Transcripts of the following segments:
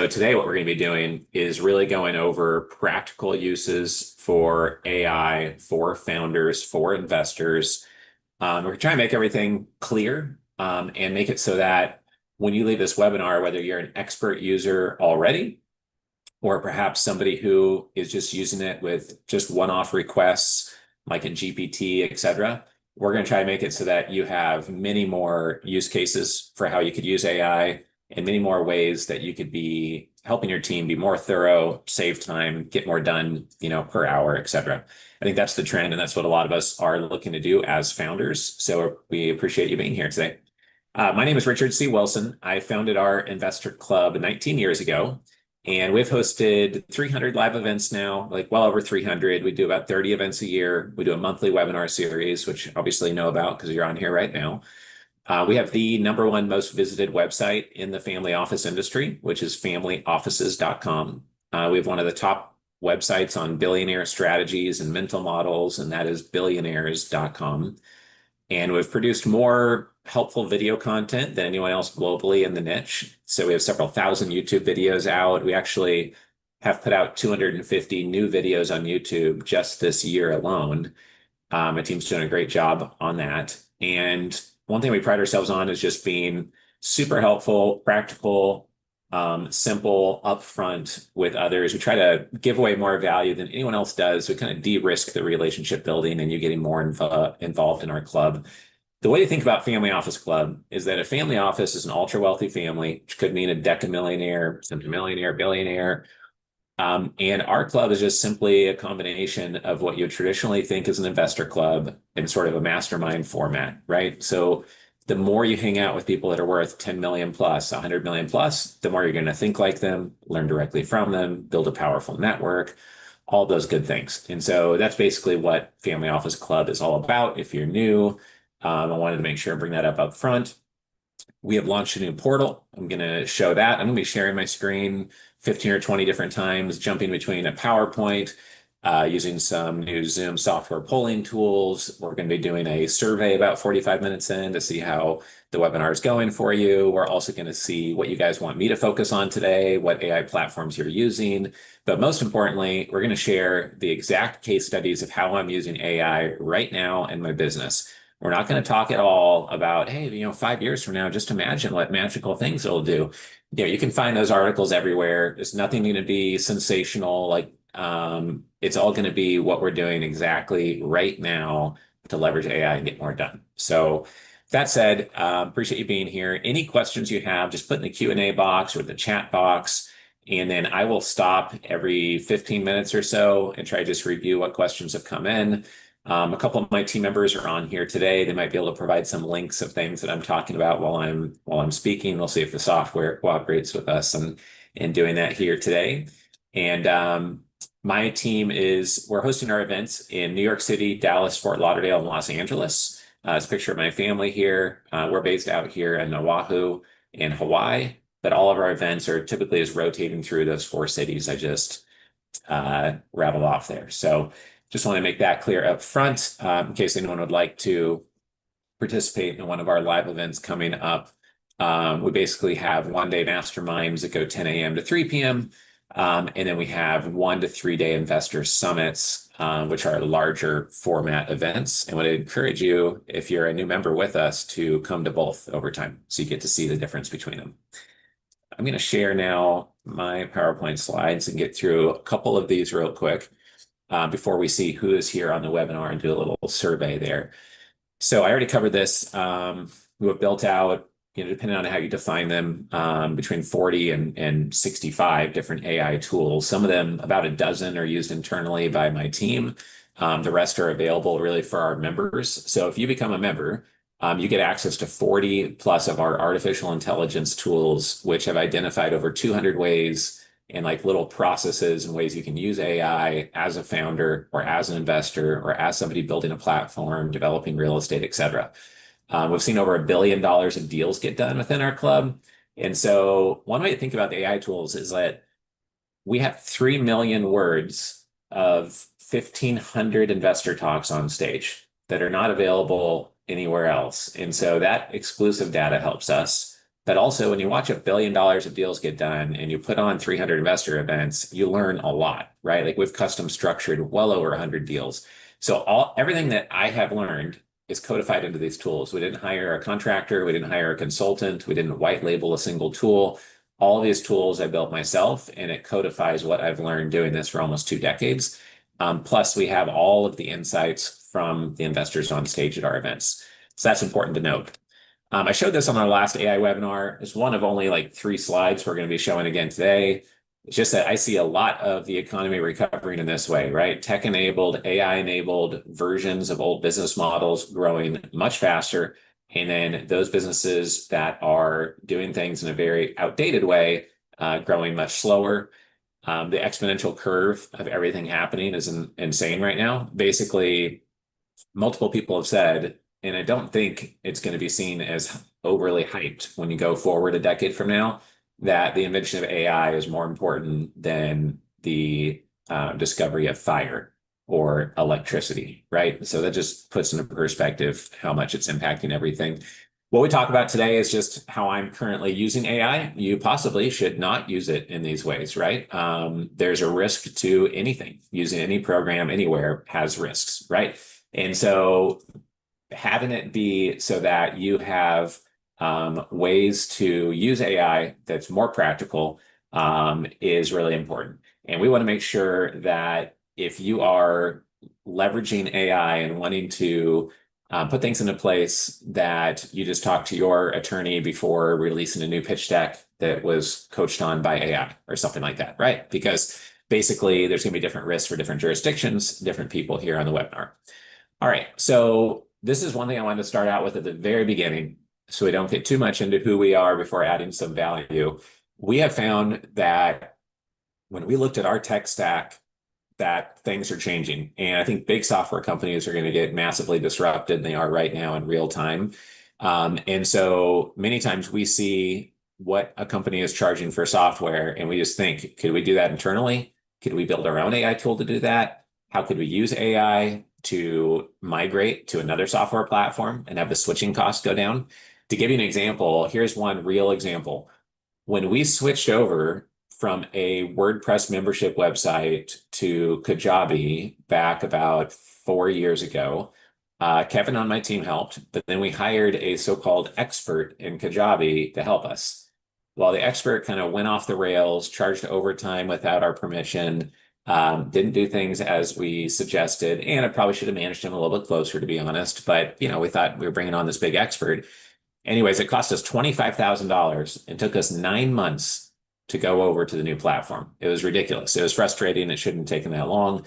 So today what we're going to be doing is really going over practical uses for AI, for founders, for investors. We're trying to make everything clear and make it so that when you leave this webinar, whether you're an expert user already, or perhaps somebody who is just using it with just one-off requests, like in GPT, et cetera, we're going to try to make it so that you have many more use cases for how you could use AI and many more ways that you could be helping your team be more thorough, save time, get more done, per hour, et cetera. I think that's the trend, and that's what a lot of us are looking to do as founders. So we appreciate you being here today. My name is Richard C. Wilson. I founded our investor club 19 years ago, and we've hosted 300 live events now, like well over 300. We do about 30 events a year. We do a monthly webinar series, which obviously you know about because you're on here right now. We have the #1 most visited website in the family office industry, which is familyoffices.com. We have one of the top websites on billionaire strategies and mental models, and that is billionaires.com. And we've produced more helpful video content than anyone else globally in the niche. So we have several thousand YouTube videos out. We actually have put out 250 new videos on YouTube just this year alone. My team's doing a great job on that. And one thing we pride ourselves on is just being super helpful, practical, simple, upfront with others. We try to give away more value than anyone else does. We kind of de-risk the relationship building and you getting more involved in our club. The way to think about Family Office Club is that a family office is an ultra wealthy family, which could mean a decamillionaire, centimillionaire, billionaire. And our club is just simply a combination of what you traditionally think is an investor club in sort of a mastermind format, right? So the more you hang out with people that are worth 10 million plus, 100 million plus, the more you're going to think like them, learn directly from them, build a powerful network, all those good things. And so that's basically what Family Office Club is all about. If you're new, I wanted to make sure and bring that up front. We have launched a new portal. I'm going to show that. I'm going to be sharing my screen 15 or 20 different times, jumping between a PowerPoint, using some new Zoom software polling tools. We're going to be doing a survey about 45 minutes in to see how the webinar is going for you. We're also going to see what you guys want me to focus on today, what AI platforms you're using. But most importantly, we're going to share the exact case studies of how I'm using AI right now in my business. We're not going to talk at all about, hey, 5 years from now, just imagine what magical things it'll do. You can find those articles everywhere. There's nothing going to be sensational. It's all going to be what we're doing exactly right now to leverage AI and get more done. So that said, appreciate you being here. Any questions you have, just put in the Q&A box or the chat box, and then I will stop every 15 minutes or so and try to just review what questions have come in. A couple of my team members are on here today. They might be able to provide some links of things that I'm talking about while I'm speaking. We'll see if the software cooperates with us in doing that here today. And my team we're hosting our events in New York City, Dallas, Fort Lauderdale, and Los Angeles. It's a picture of my family here. We're based out here in Oahu in Hawaii, but all of our events are typically is rotating through those 4 cities I just rattled off there. So just want to make that clear up front in case anyone would like to participate in one of our live events coming up. We basically have 1-day masterminds that go 10 a.m. to 3 p.m. And then we have 1 to 3 day investor summits, which are larger format events. And would encourage you, if you're a new member with us, to come to both over time so you get to see the difference between them. I'm going to share now my PowerPoint slides and get through a couple of these real quick. Before we see who is here on the webinar and do a little survey there. So I already covered this. We have built out, depending on how you define them, between 40 and 65 different AI tools. Some of them, about a dozen, are used internally by my team. The rest are available really for our members. So if you become a member, you get access to 40 plus of our artificial intelligence tools, which have identified over 200 ways and little processes and ways you can use AI as a founder or as an investor or as somebody building a platform, developing real estate, et cetera. We've seen over $1 billion of deals get done within our club. And so one way to think about the AI tools is that we have 3 million words of 1,500 investor talks on stage that are not available anywhere else. And so that exclusive data helps us. But also, when you watch $1 billion of deals get done and you put on 300 investor events, you learn a lot, right? Like we've custom structured well over 100 deals. So everything that I have learned is codified into these tools. We didn't hire a contractor, we didn't hire a consultant, we didn't white label a single tool. All of these tools I built myself, and it codifies what I've learned doing this for almost 2 decades. Plus, we have all of the insights from the investors on stage at our events. So that's important to note. I showed this on our last AI webinar. It's one of only like 3 slides we're going to be showing again today. It's just that I see a lot of the economy recovering in this way, right? Tech-enabled, AI-enabled versions of old business models growing much faster. And then those businesses that are doing things in a very outdated way, growing much slower. The exponential curve of everything happening is insane right now. Basically, multiple people have said, and I don't think it's going to be seen as overly hyped when you go forward a decade from now, that the invention of AI is more important than the discovery of fire or electricity, right? So that just puts into perspective how much it's impacting everything. What we talk about today is just how I'm currently using AI. You possibly should not use it in these ways, right? There's a risk to anything. Using any program anywhere has risks, right? And so having it be so that you have ways to use AI that's more practical is really important. And we want to make sure that if you are leveraging AI and wanting to put things into place, that you just talk to your attorney before releasing a new pitch deck that was coached on by AI or something like that, right? Because basically there's going to be different risks for different jurisdictions, different people here on the webinar. All right, so this is one thing I wanted to start out with at the very beginning, so we don't get too much into who we are before adding some value. We have found that when we looked at our tech stack, that things are changing. And I think big software companies are going to get massively disrupted, and they are right now in real time. And so many times we see what a company is charging for software, and we just think, could we do that internally? Could we build our own AI tool to do that? How could we use AI to migrate to another software platform and have the switching costs go down? To give you an example, here's one real example. When we switched over from a WordPress membership website to Kajabi back about 4 years ago, Kevin on my team helped, but then we hired a so-called expert in Kajabi to help us. Well, the expert kind of went off the rails, charged overtime without our permission, didn't do things as we suggested, and I probably should have managed him a little bit closer, to be honest. But we thought we were bringing on this big expert. Anyways, it cost us $25,000 and took us 9 months to go over to the new platform. It was ridiculous. It was frustrating. It shouldn't have taken that long.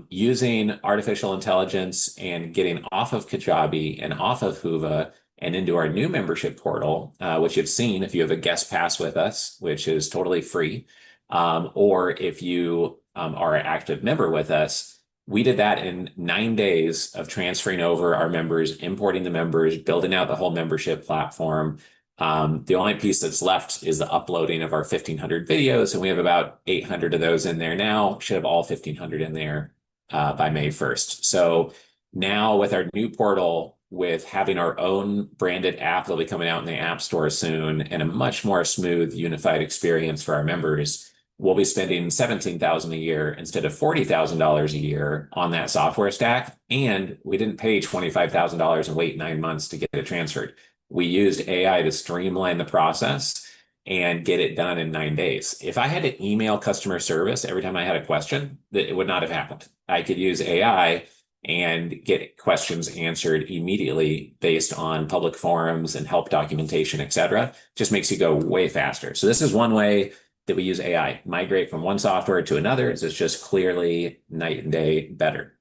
Using artificial intelligence and getting off of Kajabi and off of Hoova and into our new membership portal, which you've seen if you have a guest pass with us, which is totally free, or if you are an active member with us. We did that in 9 days of transferring over our members, importing the members, building out the whole membership platform. The only piece that's left is the uploading of our 1,500 videos, and we have about 800 of those in there now. Should have all 1,500 in there by May 1st. So now with our new portal, with having our own branded app that'll be coming out in the App Store soon, and a much more smooth, unified experience for our members, we'll be spending $17,000 a year instead of $40,000 a year on that software stack. And we didn't pay $25,000 and wait 9 months to get it transferred. We used AI to streamline the process and get it done in 9 days. If I had to email customer service every time I had a question, it would not have happened. I could use AI and get questions answered immediately based on public forums and help documentation, et cetera. Just makes you go way faster. So this is one way that we use AI. Migrate from one software to another is just clearly night and day better.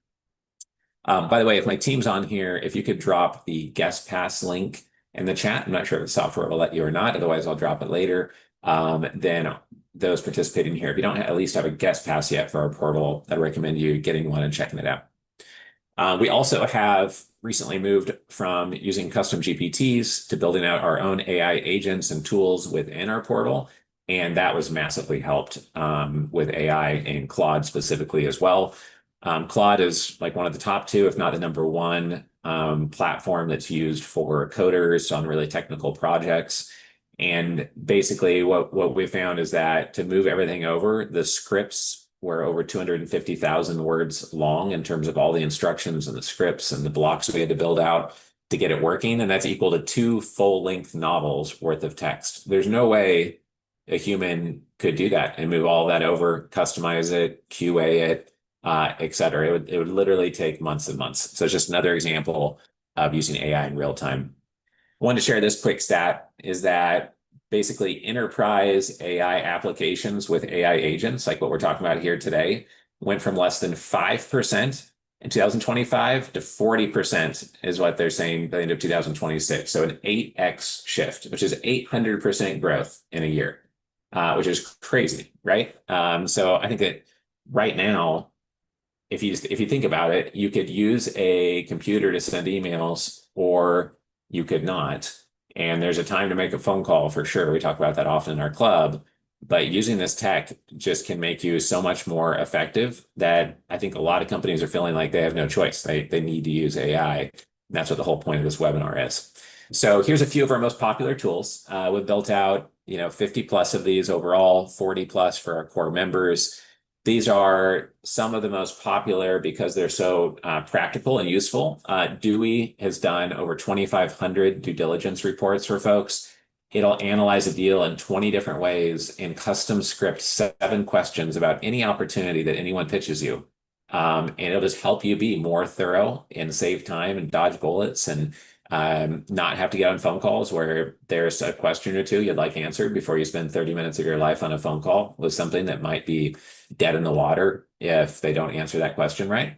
By the way, if my team's on here, if you could drop the guest pass link in the chat, I'm not sure if the software will let you or not, otherwise I'll drop it later. Then those participating here, if you don't at least have a guest pass yet for our portal, I'd recommend you getting one and checking it out. We also have recently moved from using custom GPTs to building out our own AI agents and tools within our portal. And that was massively helped with AI and Claude specifically as well. Claude is like one of the top 2, if not the #1 platform that's used for coders on really technical projects. And basically what we found is that to move everything over, the scripts were over 250,000 words long in terms of all the instructions and the scripts and the blocks we had to build out to get it working. And that's equal to two full-length novels worth of text. There's no way a human could do that and move all that over, customize it, QA it, et cetera. It would literally take months and months. So it's just another example of using AI in real time. I wanted to share this quick stat is that basically enterprise AI applications with AI agents, like what we're talking about here today, went from less than 5% in 2025 to 40% is what they're saying by the end of 2026. So an 8x shift, which is 800% growth in a year, which is crazy, right? So I think that right now, if you think about it, you could use a computer to send emails, or you could not. And there's a time to make a phone call for sure. We talk about that often in our club. But using this tech just can make you so much more effective that I think a lot of companies are feeling like they have no choice. They need to use AI. And that's what the whole point of this webinar is. So here's a few of our most popular tools. We've built out, 50 plus of these overall, 40 plus for our core members. These are some of the most popular because they're so practical and useful. Dewey has done over 2,500 due diligence reports for folks. It'll analyze a deal in 20 different ways and custom script 7 questions about any opportunity that anyone pitches you. And it'll just help you be more thorough and save time and dodge bullets and not have to get on phone calls where there's a question or two you'd like answered before you spend 30 minutes of your life on a phone call with something that might be dead in the water if they don't answer that question right.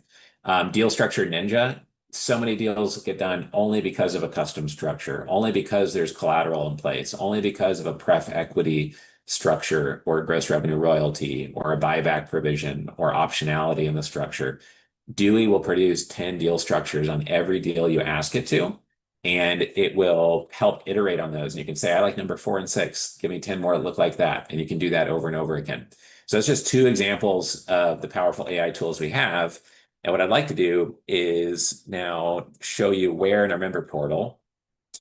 Deal Structure Ninja. So many deals get done only because of a custom structure, only because there's collateral in place, only because of a pref equity structure or gross revenue royalty or a buyback provision or optionality in the structure. Dewey will produce 10 deal structures on every deal you ask it to, and it will help iterate on those. And you can say, I like number 4 and 6. Give me 10 more that look like that. And you can do that over and over again. So it's just 2 examples of the powerful AI tools we have. And what I'd like to do is now show you where in our member portal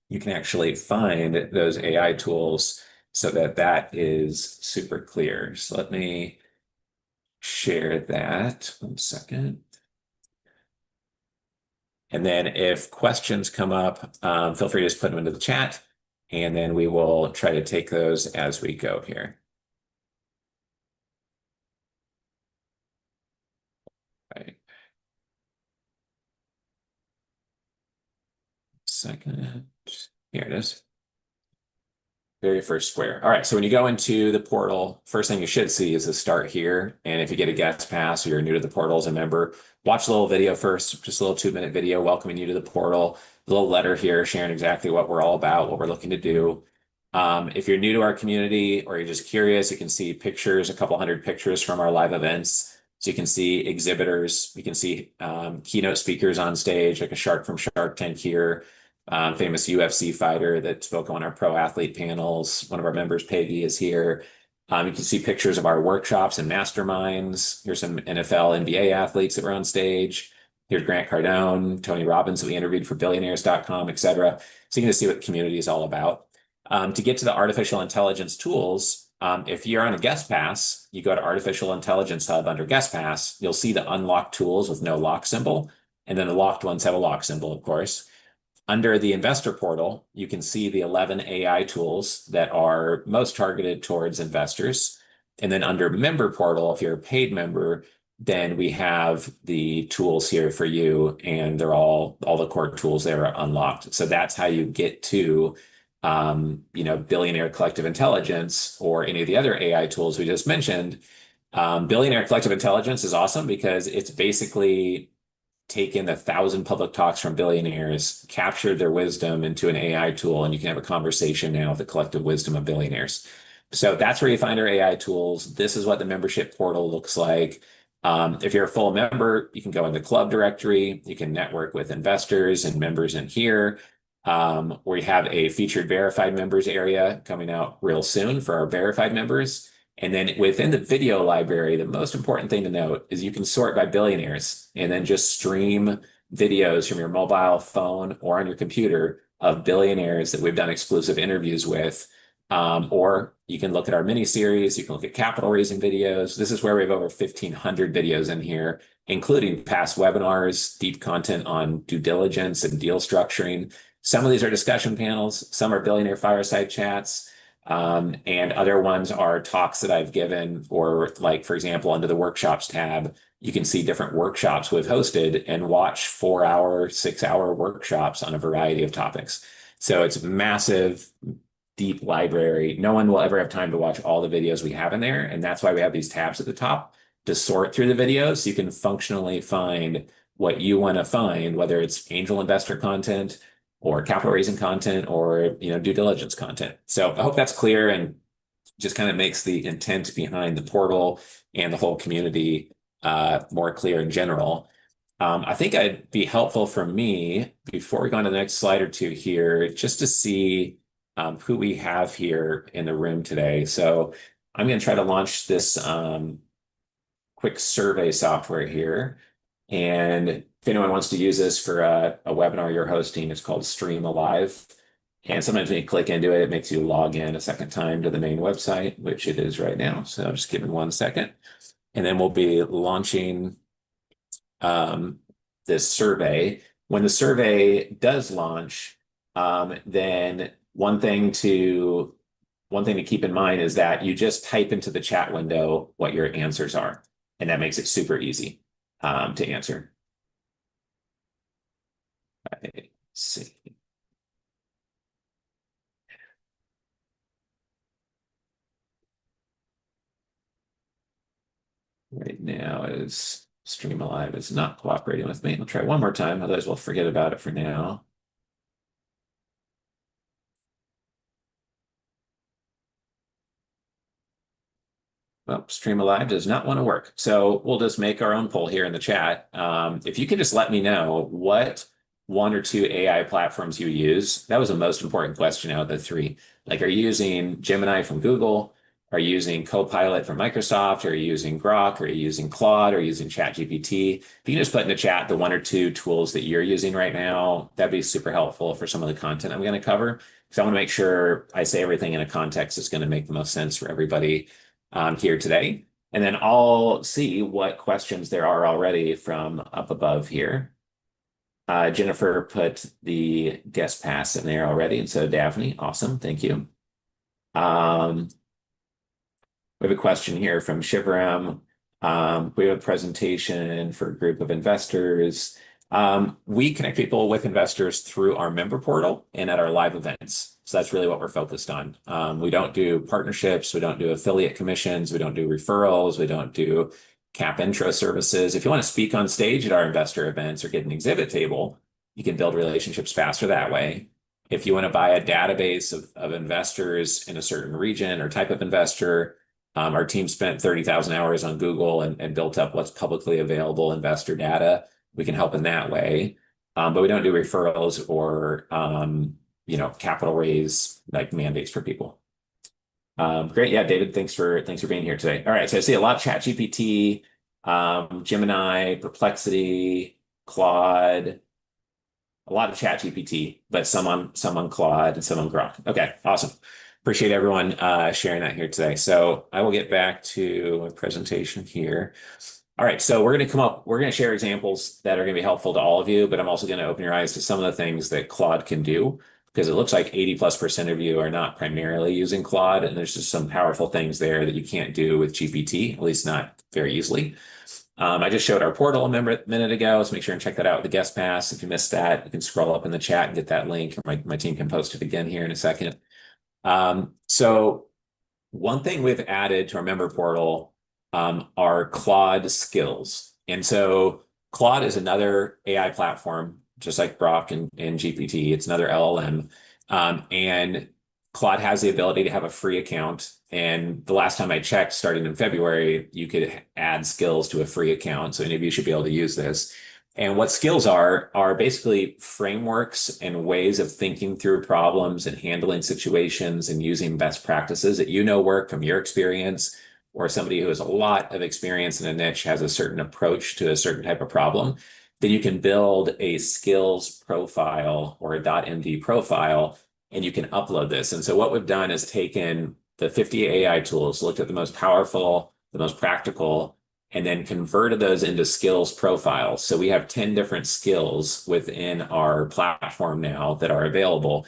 you can actually find those AI tools so that that is super clear. So let me share that. 1 second. And then if questions come up, feel free to just put them into the chat, and then we will try to take those as we go here. Right. Second. Here it is. Very first square. All right, so when you go into the portal, first thing you should see is the start here. And if you get a guest pass or you're new to the portal as a member, watch a little video first, just a little 2-minute video welcoming you to the portal, a little letter here sharing exactly what we're all about, what we're looking to do. If you're new to our community or you're just curious, you can see pictures, a couple hundred pictures from our live events. So you can see exhibitors, you can see keynote speakers on stage, like a shark from Shark Tank here. Famous UFC fighter that spoke on our pro athlete panels. One of our members, Peggy, is here. You can see pictures of our workshops and masterminds. Here's some NFL, NBA athletes that were on stage. Here's Grant Cardone, Tony Robbins that we interviewed for billionaires.com, et cetera. So you can just see what the community is all about. To get to the artificial intelligence tools, if you're on a guest pass, you go to Artificial Intelligence Hub under guest pass, you'll see the unlocked tools with no lock symbol. And then the locked ones have a lock symbol, of course. Under the investor portal, you can see the 11 AI tools that are most targeted towards investors. And then under member portal, if you're a paid member, then we have the tools here for you, and they're all the core tools there are unlocked. So that's how you get to Billionaire Collective Intelligence or any of the other AI tools we just mentioned. Billionaire Collective Intelligence is awesome because it's basically taken 1,000 public talks from billionaires, captured their wisdom into an AI tool, and you can have a conversation now with the collective wisdom of billionaires. So that's where you find our AI tools. This is what the membership portal looks like. If you're a full member, you can go in the club directory. You can network with investors and members in here. We have a featured verified members area coming out real soon for our verified members. And then within the video library, the most important thing to note is you can sort by billionaires and then just stream videos from your mobile phone or on your computer of billionaires that we've done exclusive interviews with Or you can look at our mini series. You can look at capital raising videos. This is where we have over 1,500 videos in here, including past webinars, deep content on due diligence and deal structuring. Some of these are discussion panels. Some are billionaire fireside chats. And other ones are talks that I've given, or like, for example, under the workshops tab, you can see different workshops we've hosted and watch 4-hour, 6-hour workshops on a variety of topics. So it's massive, deep library. No one will ever have time to watch all the videos we have in there. And that's why we have these tabs at the top to sort through the videos so you can functionally find what you want to find, whether it's angel investor content or capital raising content or due diligence content. So I hope that's clear and just kind of makes the intent behind the portal and the whole community more clear in general. I think it'd be helpful for me, before we go on to the next slide or two here, just to see who we have here in the room today. So I'm going to try to launch this quick survey software here. And if anyone wants to use this for a webinar you're hosting, it's called Stream Alive. And sometimes when you click into it, it makes you log in a second time to the main website, which it is right now. So just give me 1 second. And then we'll be launching this survey. When the survey does launch, then one thing to keep in mind is that you just type into the chat window what your answers are, and that makes it super easy to answer. Let's see. Right now is Stream Alive is not cooperating with me. I'll try one more time, otherwise we'll forget about it for now. Well, Stream Alive does not want to work. So we'll just make our own poll here in the chat. If you could just let me know what 1 or 2 AI platforms you use. That was the most important question out of the 3. Like, are you using Gemini from Google? Are you using Copilot from Microsoft? Are you using Grok? Are you using Claude? Are you using ChatGPT? If you can just put in the chat the 1 or 2 tools that you're using right now, that'd be super helpful for some of the content I'm going to cover. Because I want to make sure I say everything in a context that's going to make the most sense for everybody here today. And then I'll see what questions there are already from up above here. Jennifer put the guest pass in there already, and so Daphne, awesome, thank you. We have a question here from Shivaram. We have a presentation for a group of investors. We connect people with investors through our member portal and at our live events. So that's really what we're focused on. We don't do partnerships. We don't do affiliate commissions. We don't do referrals. We don't do cap intro services. If you want to speak on stage at our investor events or get an exhibit table, you can build relationships faster that way. If you want to buy a database of investors in a certain region or type of investor, our team spent 30,000 hours on Google and built up what's publicly available investor data. We can help in that way. But we don't do referrals or capital raise like mandates for people. Great. Yeah, David, thanks for being here today. All right. So I see a lot of ChatGPT, Gemini, Perplexity, Claude, a lot of ChatGPT, but some on Claude and some on Grok. Okay, awesome. Appreciate everyone sharing that here today. So I will get back to my presentation here. All right, so we're going to share examples that are going to be helpful to all of you, but I'm also going to open your eyes to some of the things that Claude can do, because it looks like 80+% of you are not primarily using Claude, and there's just some powerful things there that you can't do with GPT, at least not very easily. I just showed our portal a minute ago, so make sure and check that out with the guest pass. If you missed that, you can scroll up in the chat and get that link. My team can post it again here in a second. So one thing we've added to our member portal are Claude skills. And so Claude is another AI platform, just like Grok and GPT. It's another LLM. And Claude has the ability to have a free account. And the last time I checked, starting in February, you could add skills to a free account. So any of you should be able to use this. And what skills are basically frameworks and ways of thinking through problems and handling situations and using best practices that work from your experience, or somebody who has a lot of experience in a niche has a certain approach to a certain type of problem. Then you can build a skills profile or a .md profile and you can upload this. And so what we've done is taken the 50 AI tools, looked at the most powerful, the most practical, and then converted those into skills profiles. So we have 10 different skills within our platform now that are available.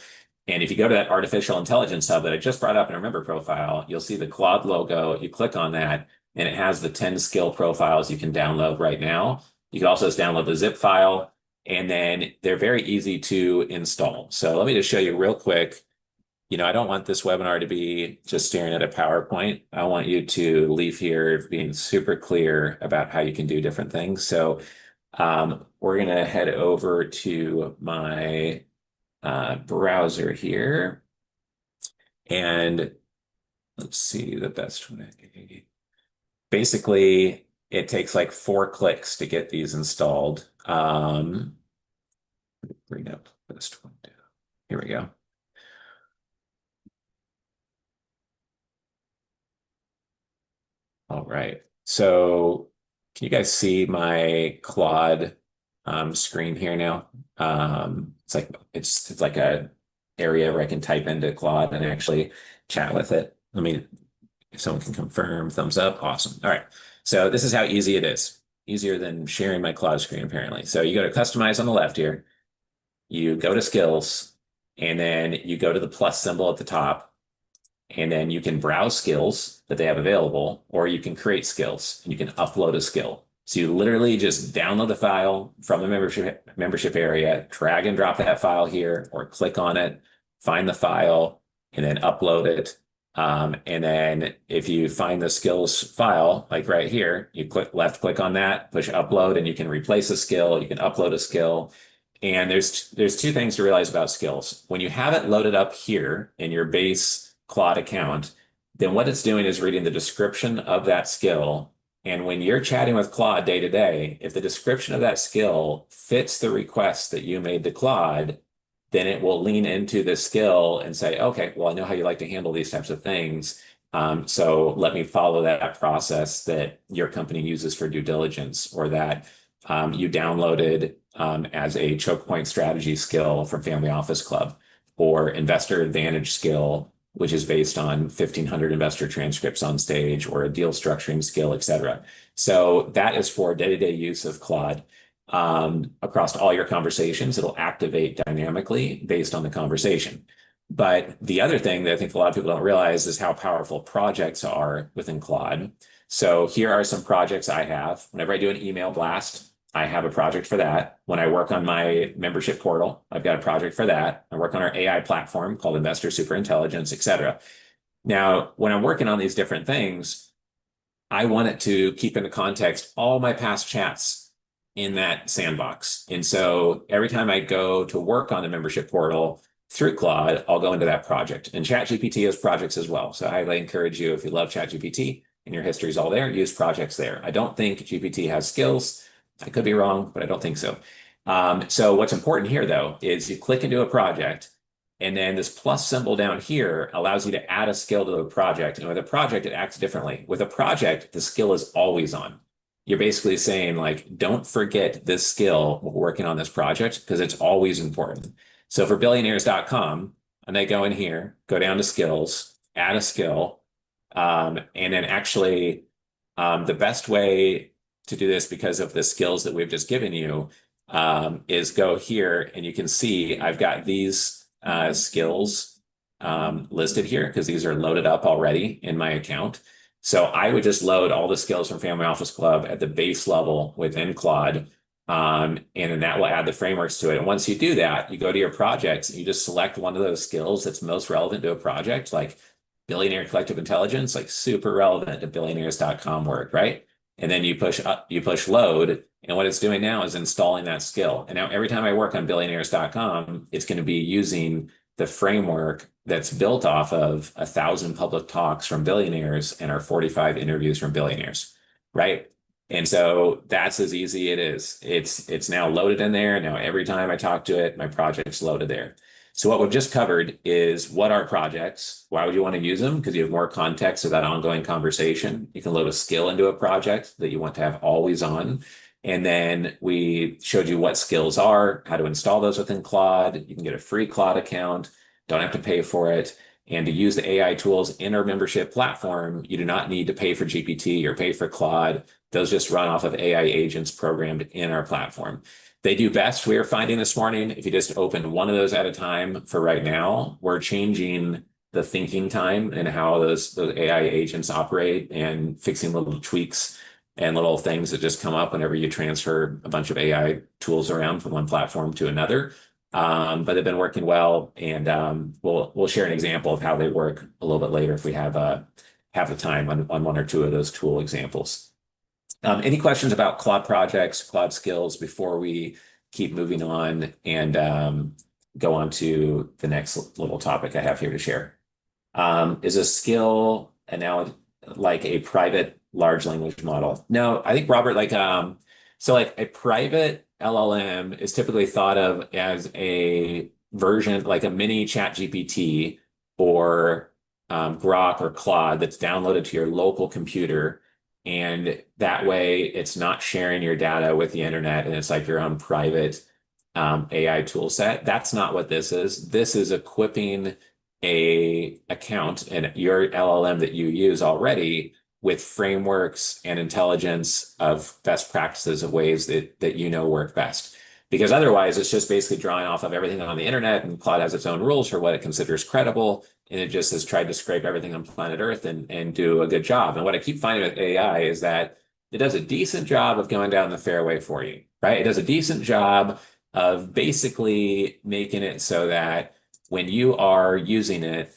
And if you go to that artificial intelligence hub that I just brought up in our member profile, you'll see the Claude logo. You click on that, and it has the 10 skill profiles you can download right now. You can also just download the zip file, and then they're very easy to install. So let me just show you real quick. I don't want this webinar to be just staring at a PowerPoint. I want you to leave here being super clear about how you can do different things. So we're going to head over to my browser here. And let's see the best one. Basically, it takes like 4 clicks to get these installed. Bring up the best one. Here we go. All right. So can you guys see my Claude screen here now? It's like a area where I can type into Claude and actually chat with it. If someone can confirm, thumbs up, awesome. All right. So this is how easy it is. Easier than sharing my Claude screen, apparently. So you go to customize on the left here, you go to skills, and then you go to the plus symbol at the top, and then you can browse skills that they have available, or you can create skills and you can upload a skill. So you literally just download the file from the membership area, drag and drop that file here, or click on it, find the file, and then upload it. And then if you find the skills file, like right here, you left click on that, push upload, and you can replace a skill, you can upload a skill. And there's 2 things to realize about skills. When you have it loaded up here in your base Claude account, then what it's doing is reading the description of that skill. And when you're chatting with Claude day to day, if the description of that skill fits the request that you made to Claude, then it will lean into the skill and say, okay, well, I know how you like to handle these types of things. So let me follow that process that your company uses for due diligence, or that you downloaded as a choke point strategy skill from Family Office Club, or investor advantage skill, which is based on 1,500 investor transcripts on stage, or a deal structuring skill, et cetera. So that is for day-to-day use of Claude. Across all your conversations, it'll activate dynamically based on the conversation. But the other thing that I think a lot of people don't realize is how powerful projects are within Claude. So here are some projects I have. Whenever I do an email blast, I have a project for that. When I work on my membership portal, I've got a project for that. I work on our AI platform called Investor Superintelligence, et cetera. Now, when I'm working on these different things, I want it to keep into context all my past chats in that sandbox. And so every time I go to work on the membership portal through Claude, I'll go into that project. And ChatGPT has projects as well. So I highly encourage you, if you love ChatGPT and your history is all there, use projects there. I don't think GPT has skills. I could be wrong, but I don't think so. So what's important here, though, is you click into a project, and then this plus symbol down here allows you to add a skill to the project. And with a project, it acts differently. With a project, the skill is always on. You're basically saying, like, don't forget this skill while working on this project, because it's always important. So for billionaires.com, and they go in here, go down to skills, add a skill, and then actually the best way to do this, because of the skills that we've just given you, is go here, and you can see I've got these skills listed here because these are loaded up already in my account. So I would just load all the skills from Family Office Club at the base level within Claude, and then that will add the frameworks to it. And once you do that, you go to your projects and you just select one of those skills that's most relevant to a project, like Billionaire Collective Intelligence, like super relevant to billionaires.com work, right? And then you push load, and what it's doing now is installing that skill. And now every time I work on billionaires.com, it's going to be using the framework that's built off of 1,000 public talks from billionaires and our 45 interviews from billionaires, right? And so that's as easy it is. It's now loaded in there. Now every time I talk to it, my project's loaded there. So what we've just covered is what are projects? Why would you want to use them? Because you have more context of that ongoing conversation. You can load a skill into a project that you want to have always on. And then we showed you what skills are, how to install those within Claude. You can get a free Claude account. don't have to pay for it. And to use the AI tools in our membership platform, you do not need to pay for GPT or pay for Claude. Those just run off of AI agents programmed in our platform. They do best, we are finding this morning, if you just open one of those at a time for right now. We're changing the thinking time and how those AI agents operate and fixing little tweaks and little things that just come up whenever you transfer a bunch of AI tools around from one platform to another. But they've been working well, and we'll share an example of how they work a little bit later if we have the time on one or two of those tool examples. Any questions about Claude projects, Claude skills before we keep moving on and go on to the next little topic I have here to share? Is a skill analogy like a private large language model? No, I think Robert, so like a private LLM is typically thought of as a version, like a mini chat GPT or Grok or Claude that's downloaded to your local computer. And that way it's not sharing your data with the internet and it's like your own private AI tool set. That's not what this is. This is equipping a account and your LLM that you use already with frameworks and intelligence of best practices of ways that you know work best. Because otherwise, it's just basically drawing off of everything on the internet, and Claude has its own rules for what it considers credible, and it just has tried to scrape everything on planet Earth and do a good job. And what I keep finding with AI is that it does a decent job of going down the fairway for you, right? It does a decent job of basically making it so that when you are using it,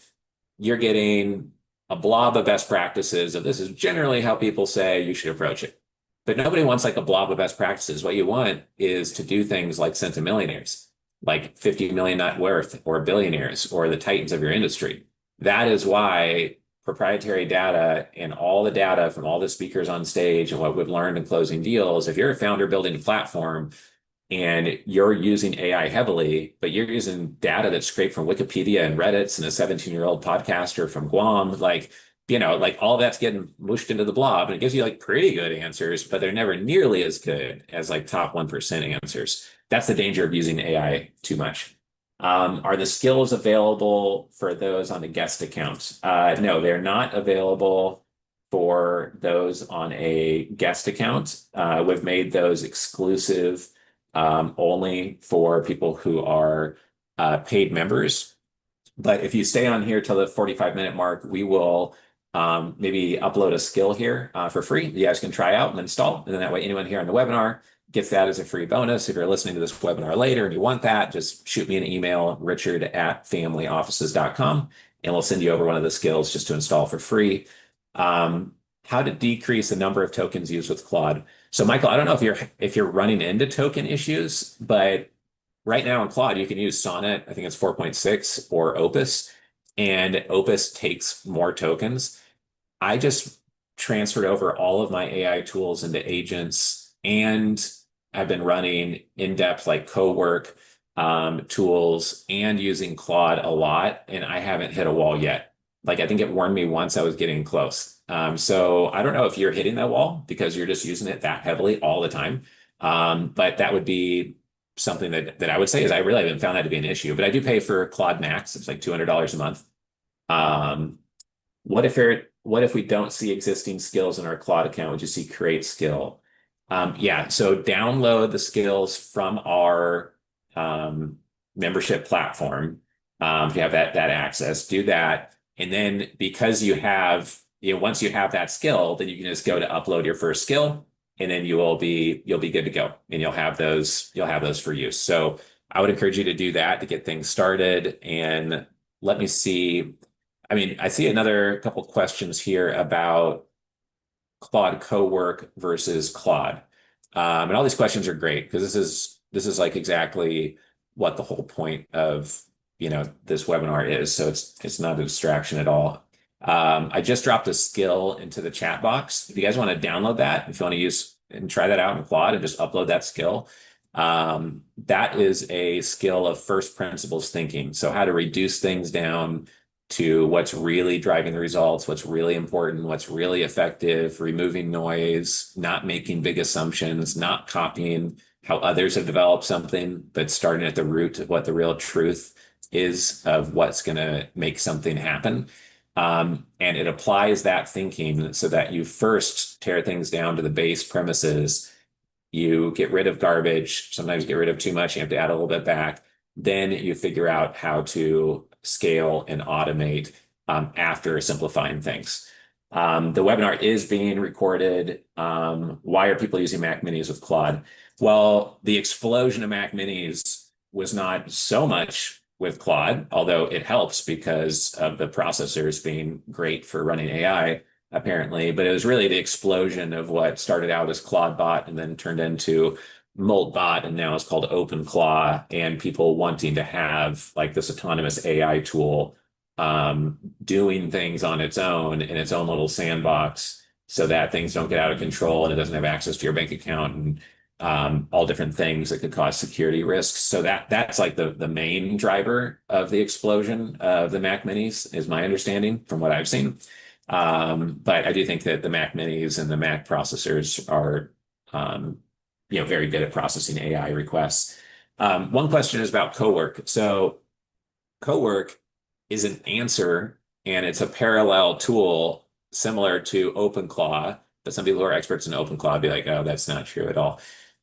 you're getting a blob of best practices of this is generally how people say you should approach it. But nobody wants like a blob of best practices. What you want is to do things like centimillionaires, like 50 million net worth, or billionaires, or the titans of your industry. That is why proprietary data and all the data from all the speakers on stage and what we've learned in closing deals, if you're a founder building a platform and you're using AI heavily, but you're using data that's scraped from Wikipedia and Reddit's and a 17-year-old podcaster from Guam, like all that's getting mushed into the blob, and it gives you like pretty good answers, but they're never nearly as good as like top 1% answers. That's the danger of using AI too much. Are the skills available for those on a guest account? No, they're not available for those on a guest account. We've made those exclusive only for people who are paid members. But if you stay on here till the 45-minute mark, we will maybe upload a skill here for free. You guys can try out and install. And then that way anyone here on the webinar gets that as a free bonus. If you're listening to this webinar later and you want that, just shoot me an email, richard@familyoffices.com, and we'll send you over one of the skills just to install for free. How to decrease the number of tokens used with Claude. So Michael, I don't know if you're running into token issues, but right now in Claude, you can use Sonnet, I think it's 4.6, or Opus, and Opus takes more tokens. I just transferred over all of my AI tools into agents, and I've been running in-depth like co-work tools and using Claude a lot, and I haven't hit a wall yet. Like I think it warned me once I was getting close. So I don't know if you're hitting that wall because you're just using it that heavily all the time. But that would be something that I would say is I really haven't found that to be an issue. But I do pay for Claude Max. It's like $200 a month. What if we don't see existing skills in our Claude account? Would you see create skill? Yeah, so download the skills from our membership platform. If you have that access, do that. And then because once you have that skill, then you can just go to upload your first skill, and then you'll be good to go, and you'll have those for use. So I would encourage you to do that to get things started. And let me see. I mean, I see another couple questions here about Claude Cowork versus Claude. And all these questions are great because this is like exactly what the whole point of this webinar is. So it's not a distraction at all. I just dropped a skill into the chat box. If you guys want to download that, if you want to use and try that out in Claude and just upload that skill, that is a skill of first principles thinking. So how to reduce things down to what's really driving the results, what's really important, what's really effective, removing noise, not making big assumptions, not copying how others have developed something, but starting at the root of what the real truth is of what's going to make something happen. And it applies that thinking so that you first tear things down to the base premises. You get rid of garbage. Sometimes you get rid of too much. You have to add a little bit back. Then you figure out how to scale and automate after simplifying things. The webinar is being recorded. Why are people using Mac Minis with Claude? Well, the explosion of Mac Minis was not so much with Claude, although it helps because of the processors being great for running AI, apparently. But it was really the explosion of what started out as ClaudeBot and then turned into MoltBot and now is called OpenClaw, and people wanting to have like this autonomous AI tool doing things on its own in its own little sandbox so that things don't get out of control and it doesn't have access to your bank account and all different things that could cause security risks. So that's like the main driver of the explosion of the Mac Minis, is my understanding from what I've seen. But I do think that the Mac Minis and the Mac processors are very good at processing AI requests. One question is about Cowork. So Cowork is an answer, and it's a parallel tool similar to OpenClaw. But some people who are experts in OpenClaw be like, oh, that's not true at all.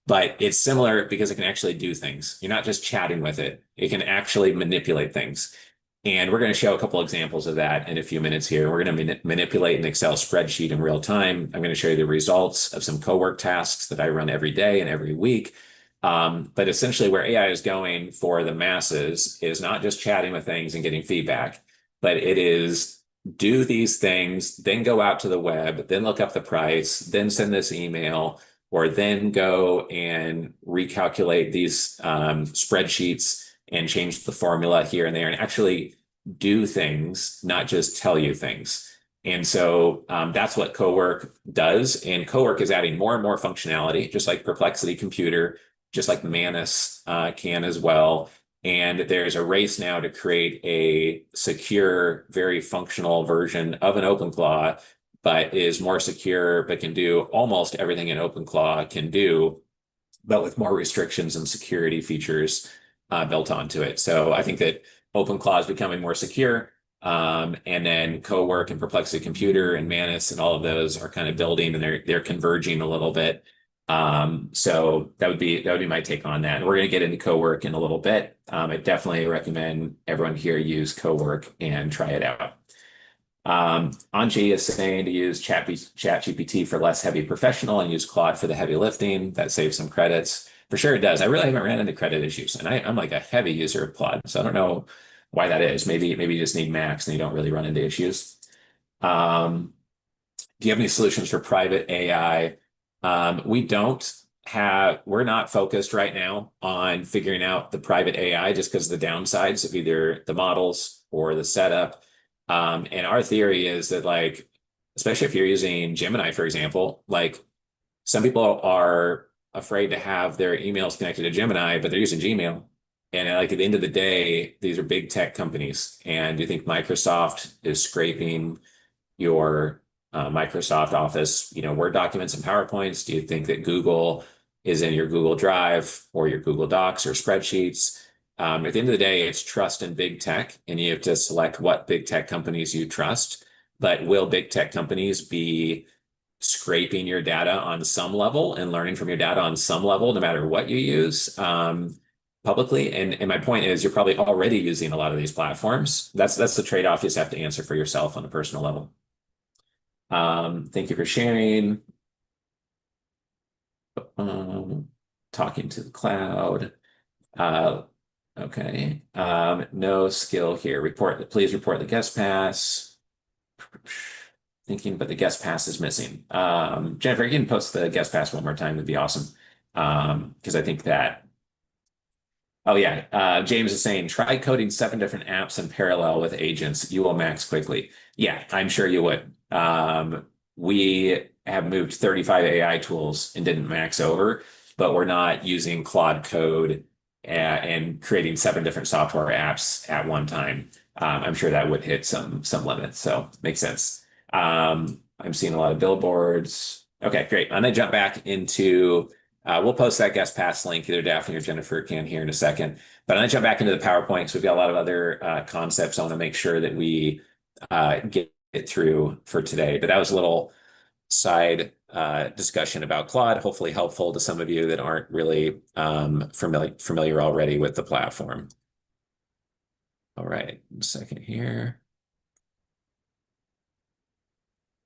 But it's similar because it can actually do things. You're not just chatting with it. It can actually manipulate things. And we're going to show a couple examples of that in a few minutes here. We're going to manipulate an Excel spreadsheet in real time. I'm going to show you the results of some Cowork tasks that I run every day and every week. But essentially where AI is going for the masses is not just chatting with things and getting feedback, but it is do these things, then go out to the web, then look up the price, then send this email, or then go and recalculate these spreadsheets and change the formula here and there and actually do things, not just tell you things. And so that's what Cowork does. And Cowork is adding more and more functionality, just like Perplexity Computer, just like Manus can as well. And there's a race now to create a secure, very functional version of an OpenClaw, but is more secure, but can do almost everything an OpenClaw can do, but with more restrictions and security features built onto it. So I think that OpenClaw is becoming more secure. And then Cowork and Perplexity Computer and Manus and all of those are kind of building, and they're converging a little bit. So that would be my take on that. And we're going to get into Cowork in a little bit. I definitely recommend everyone here use Cowork and try it out. Anji is saying to use ChatGPT for less heavy professional and use Claude for the heavy lifting. That saves some credits. For sure it does. I really haven't ran into credit issues, and I'm like a heavy user of Claude, so I don't know why that is. Maybe you just need Max and you don't really run into issues. Do you have any solutions for private AI? We're not focused right now on figuring out the private AI just because of the downsides of either the models or the setup. And our theory is that, like, especially if you're using Gemini, for example, like some people are afraid to have their emails connected to Gemini, but they're using Gmail. And like at the end of the day, these are big tech companies. And do you think Microsoft is scraping your Microsoft Office, Word documents and PowerPoints? Do you think that Google is in your Google Drive or your Google Docs or spreadsheets? At the end of the day, it's trust in big tech, and you have to select what big tech companies you trust. But will big tech companies be scraping your data on some level and learning from your data on some level, no matter what you use publicly? And my point is, you're probably already using a lot of these platforms. That's the trade-off you just have to answer for yourself on a personal level. Thank you for sharing. Talking to the cloud. Okay. No skill here. Please report the guest pass. Thinking, but the guest pass is missing. Jennifer, you can post the guest pass one more time. That'd be awesome. Because I think that. Oh yeah. James is saying, try coding 7 different apps in parallel with agents. You will max quickly. Yeah, I'm sure you would. We have moved 35 AI tools and didn't max over, but we're not using Claude Code and creating 7 different software apps at one time. I'm sure that would hit some limits. So makes sense. I'm seeing a lot of billboards. Okay, great. I'm gonna jump back into We'll post that guest pass link. Either Daphne or Jennifer can here in a second. But I'm going to jump back into the PowerPoint. So we've got a lot of other concepts I want to make sure that we get it through for today. But that was a little side discussion about Claude, hopefully helpful to some of you that aren't really familiar already with the platform. All right, a second here.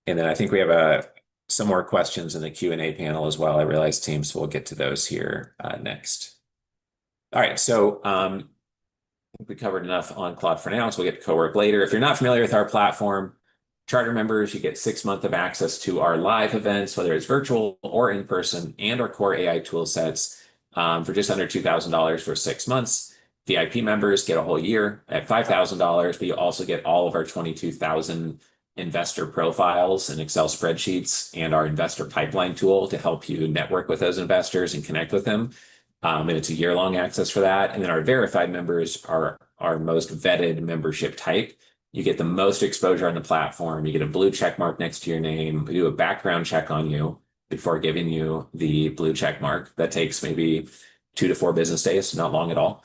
And then I think we have some more questions in the Q&A panel as well. I realize teams, so we'll get to those here next. All right, so I think we covered enough on Claude for now, so we'll get to Cowork later. If you're not familiar with our platform, charter members, you get 6 months of access to our live events, whether it's virtual or in person, and our core AI tool sets for just under $2,000 for 6 months. VIP members get a whole year at $5,000, but you also get all of our 22,000 investor profiles and Excel spreadsheets and our investor pipeline tool to help you network with those investors and connect with them. And it's a year-long access for that. And then our verified members are our most vetted membership type. You get the most exposure on the platform. You get a blue check mark next to your name. We do a background check on you before giving you the blue check mark. That takes maybe 2 to 4 business days, not long at all.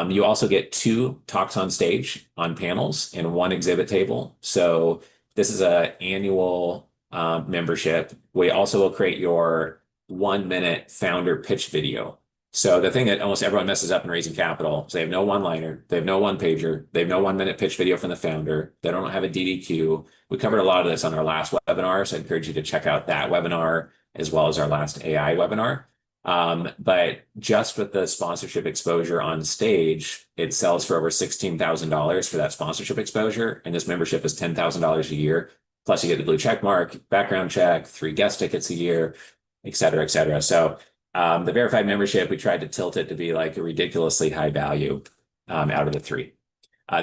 You also get 2 talks on stage on panels and 1 exhibit table. So this is an annual membership. We also will create your 1-minute founder pitch video. So the thing that almost everyone messes up in raising capital is they have no one-liner, they have no one-pager, they have no 1-minute pitch video from the founder, they don't have a DDQ. We covered a lot of this on our last webinar, so I encourage you to check out that webinar as well as our last AI webinar. But just with the sponsorship exposure on stage, it sells for over $16,000 for that sponsorship exposure. And this membership is $10,000 a year. Plus you get the blue check mark, background check, 3 guest tickets a year, et cetera, et cetera. So the verified membership, we tried to tilt it to be like a ridiculously high value out of the 3.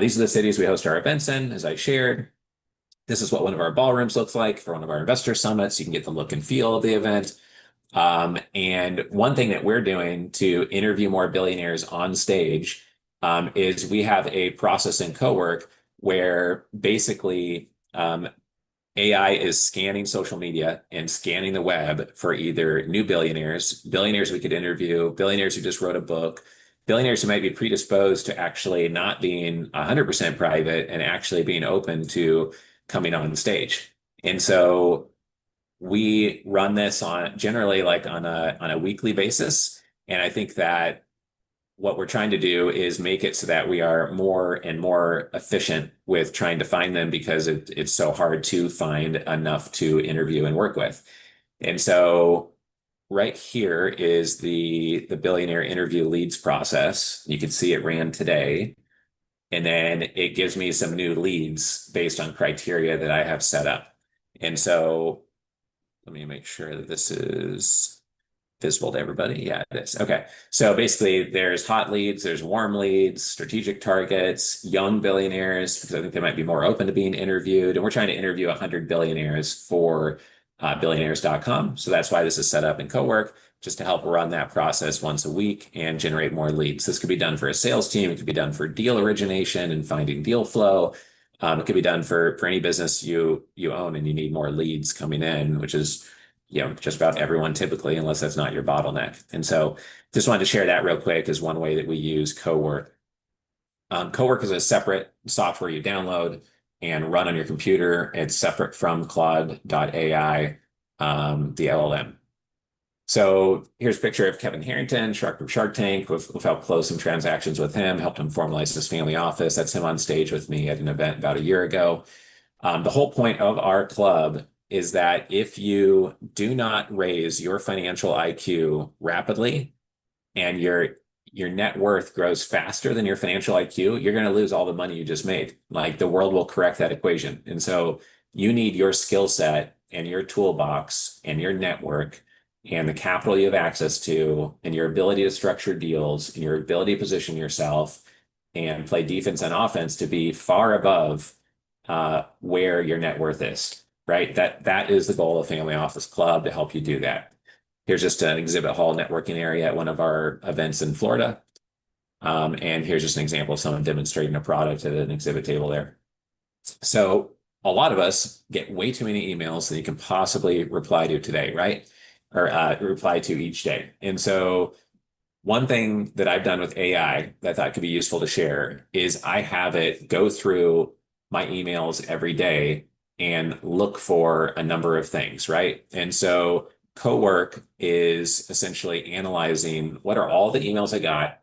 These are the cities we host our events in, as I shared. This is what one of our ballrooms looks like for one of our investor summits. You can get the look and feel of the event. And one thing that we're doing to interview more billionaires on stage is we have a process in Cowork where basically AI is scanning social media and scanning the web for either new billionaires we could interview, billionaires who just wrote a book, billionaires who might be predisposed to actually not being 100% private and actually being open to coming on stage. And so we run this on generally like on a weekly basis. And I think that what we're trying to do is make it so that we are more and more efficient with trying to find them because it's so hard to find enough to interview and work with. And so right here is the billionaire interview leads process. You can see it ran today. And then it gives me some new leads based on criteria that I have set up. And so let me make sure that this is visible to everybody. Yeah, it is. Okay. So basically there's hot leads, there's warm leads, strategic targets, young billionaires, because I think they might be more open to being interviewed. And we're trying to interview 100 billionaires for billionaires.com. So that's why this is set up in Cowork, just to help run that process once a week and generate more leads. This could be done for a sales team. It could be done for deal origination and finding deal flow. It could be done for any business you own and you need more leads coming in, which is just about everyone typically, unless that's not your bottleneck. And so just wanted to share that real quick as one way that we use Cowork. Cowork is a separate software you download and run on your computer. It's separate from Claude.ai, the LLM. So here's a picture of Kevin Harrington, Shark Tank. We've helped close some transactions with him, helped him formalize his family office. That's him on stage with me at an event about a year ago. The whole point of our club is that if you do not raise your financial IQ rapidly and your net worth grows faster than your financial IQ, you're going to lose all the money you just made. Like the world will correct that equation. And so you need your skill set and your toolbox and your network and the capital you have access to and your ability to structure deals and your ability to position yourself and play defense and offense to be far above where your net worth is, right? That is the goal of Family Office Club, to help you do that. Here's just an exhibit hall networking area at one of our events in Florida. And here's just an example of someone demonstrating a product at an exhibit table there. So a lot of us get way too many emails that you can possibly reply to today, right? or reply to each day. And so one thing that I've done with AI that I thought could be useful to share is I have it go through my emails every day and look for a number of things, right? And so Cowork is essentially analyzing what are all the emails I got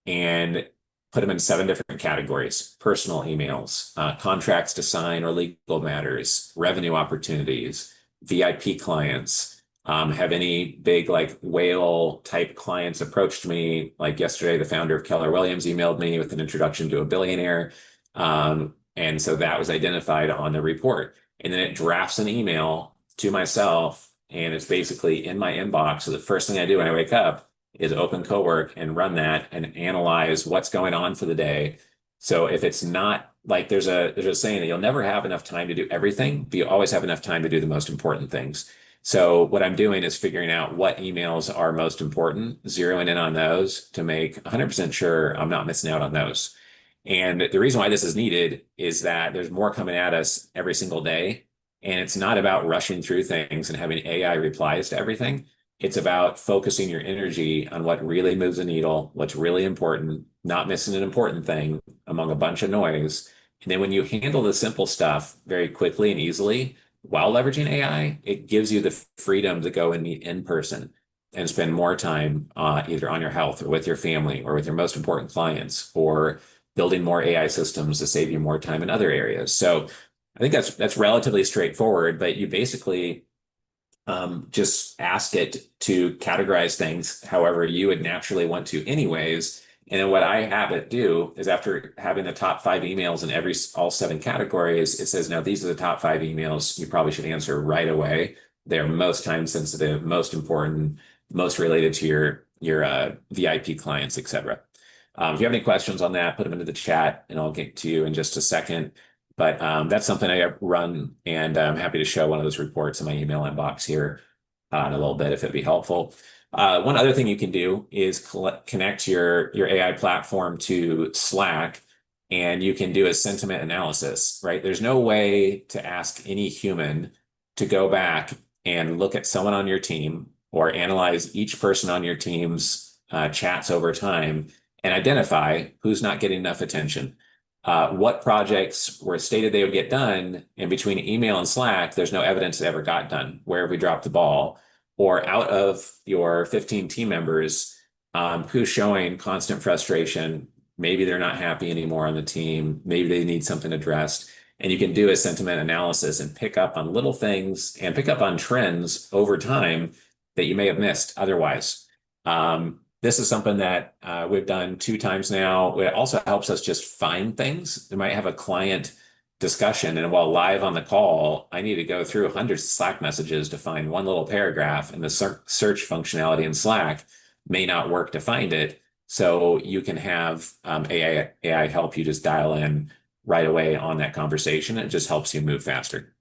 and put them in seven different categories: personal emails, contracts to sign or legal matters, revenue opportunities, VIP clients. Have any big like whale type clients approached me? Like yesterday, the founder of Keller Williams emailed me with an introduction to a billionaire. And so that was identified on the report. And then it drafts an email to myself, and it's basically in my inbox. So the first thing I do when I wake up is open Cowork and run that and analyze what's going on for the day. So if it's not like there's a saying that you'll never have enough time to do everything, but you always have enough time to do the most important things. So what I'm doing is figuring out what emails are most important, zeroing in on those to make 100% sure I'm not missing out on those. And the reason why this is needed is that there's more coming at us every single day. And it's not about rushing through things and having AI replies to everything. It's about focusing your energy on what really moves the needle, what's really important, not missing an important thing among a bunch of noise. And then when you handle the simple stuff very quickly and easily while leveraging AI, it gives you the freedom to go and meet in person and spend more time either on your health or with your family or with your most important clients or building more AI systems to save you more time in other areas. So I think that's relatively straightforward, but you basically just ask it to categorize things however you would naturally want to anyways. And then what I have it do is after having the top five emails in all seven categories, it says, now these are the top five emails you probably should answer right away. They're most time sensitive, most important, most related to your VIP clients, etc. If you have any questions on that, put them into the chat and I'll get to you in just a second. But that's something I run, and I'm happy to show one of those reports in my email inbox here in a little bit if it'd be helpful. One other thing you can do is connect your AI platform to Slack, and you can do a sentiment analysis, right? There's no way to ask any human to go back and look at someone on your team or analyze each person on your team's chats over time and identify who's not getting enough attention. What projects were stated they would get done, and between email and Slack, there's no evidence it ever got done. Where have we dropped the ball? Or out of your 15 team members, who's showing constant frustration? Maybe they're not happy anymore on the team. Maybe they need something addressed. And you can do a sentiment analysis and pick up on little things and pick up on trends over time that you may have missed otherwise. This is something that we've done two times now. It also helps us just find things. We might have a client discussion, and while live on the call, I need to go through hundreds of Slack messages to find one little paragraph, and the search functionality in Slack may not work to find it. So you can have AI help you just dial in right away on that conversation. It just helps you move faster.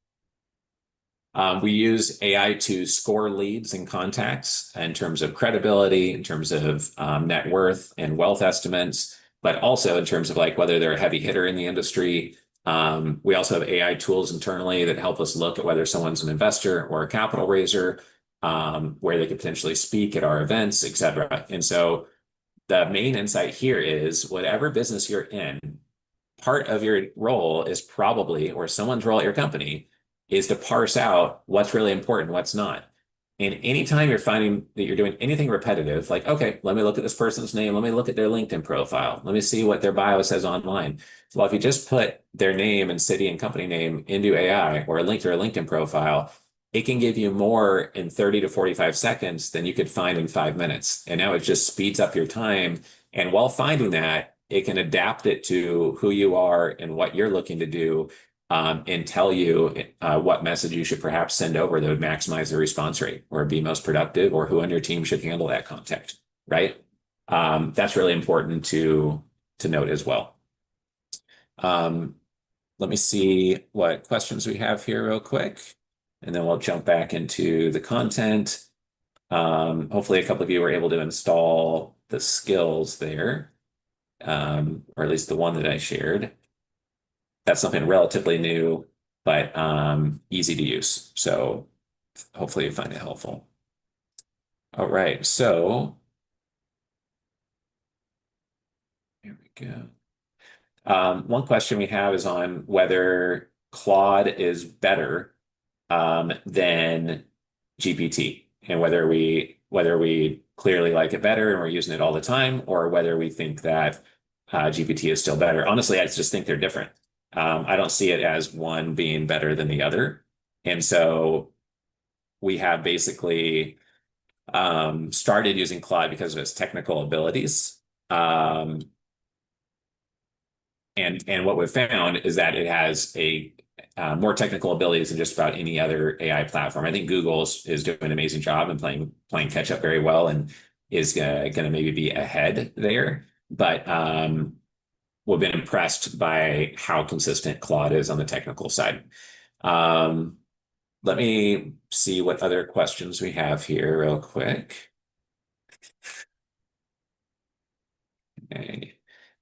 We use AI to score leads and contacts in terms of credibility, in terms of net worth and wealth estimates, but also in terms of like whether they're a heavy hitter in the industry. We also have AI tools internally that help us look at whether someone's an investor or a capital raiser, where they could potentially speak at our events, et cetera. And so the main insight here is whatever business you're in, part of your role is probably, or someone's role at your company, is to parse out what's really important, what's not. And anytime you're finding that you're doing anything repetitive, like, okay, let me look at this person's name, let me look at their LinkedIn profile, let me see what their bio says online. Well, if you just put their name and city and company name into AI or a link to their LinkedIn profile, it can give you more in 30 to 45 seconds than you could find in 5 minutes. And now it just speeds up your time. And while finding that, it can adapt it to who you are and what you're looking to do, and tell you what message you should perhaps send over that would maximize the response rate or be most productive, or who on your team should handle that contact, right? That's really important to note as well. Let me see what questions we have here real quick, and then we'll jump back into the content. Hopefully a couple of you were able to install the skills there, or at least the one that I shared. That's something relatively new, but easy to use. So hopefully you find it helpful. All right, so here we go. One question we have is on whether Claude is better than GPT, and whether we clearly like it better and we're using it all the time, or whether we think that GPT is still better. Honestly, I just think they're different. I don't see it as one being better than the other, and so we have basically started using Claude because of its technical abilities. Um, and what we've found is that it has a more technical abilities than just about any other AI platform. I think Google is doing an amazing job and playing catch up very well, and is going to maybe be ahead there. But we've been impressed by how consistent Claude is on the technical side. Um, Let me see what other questions we have here real quick. Okay.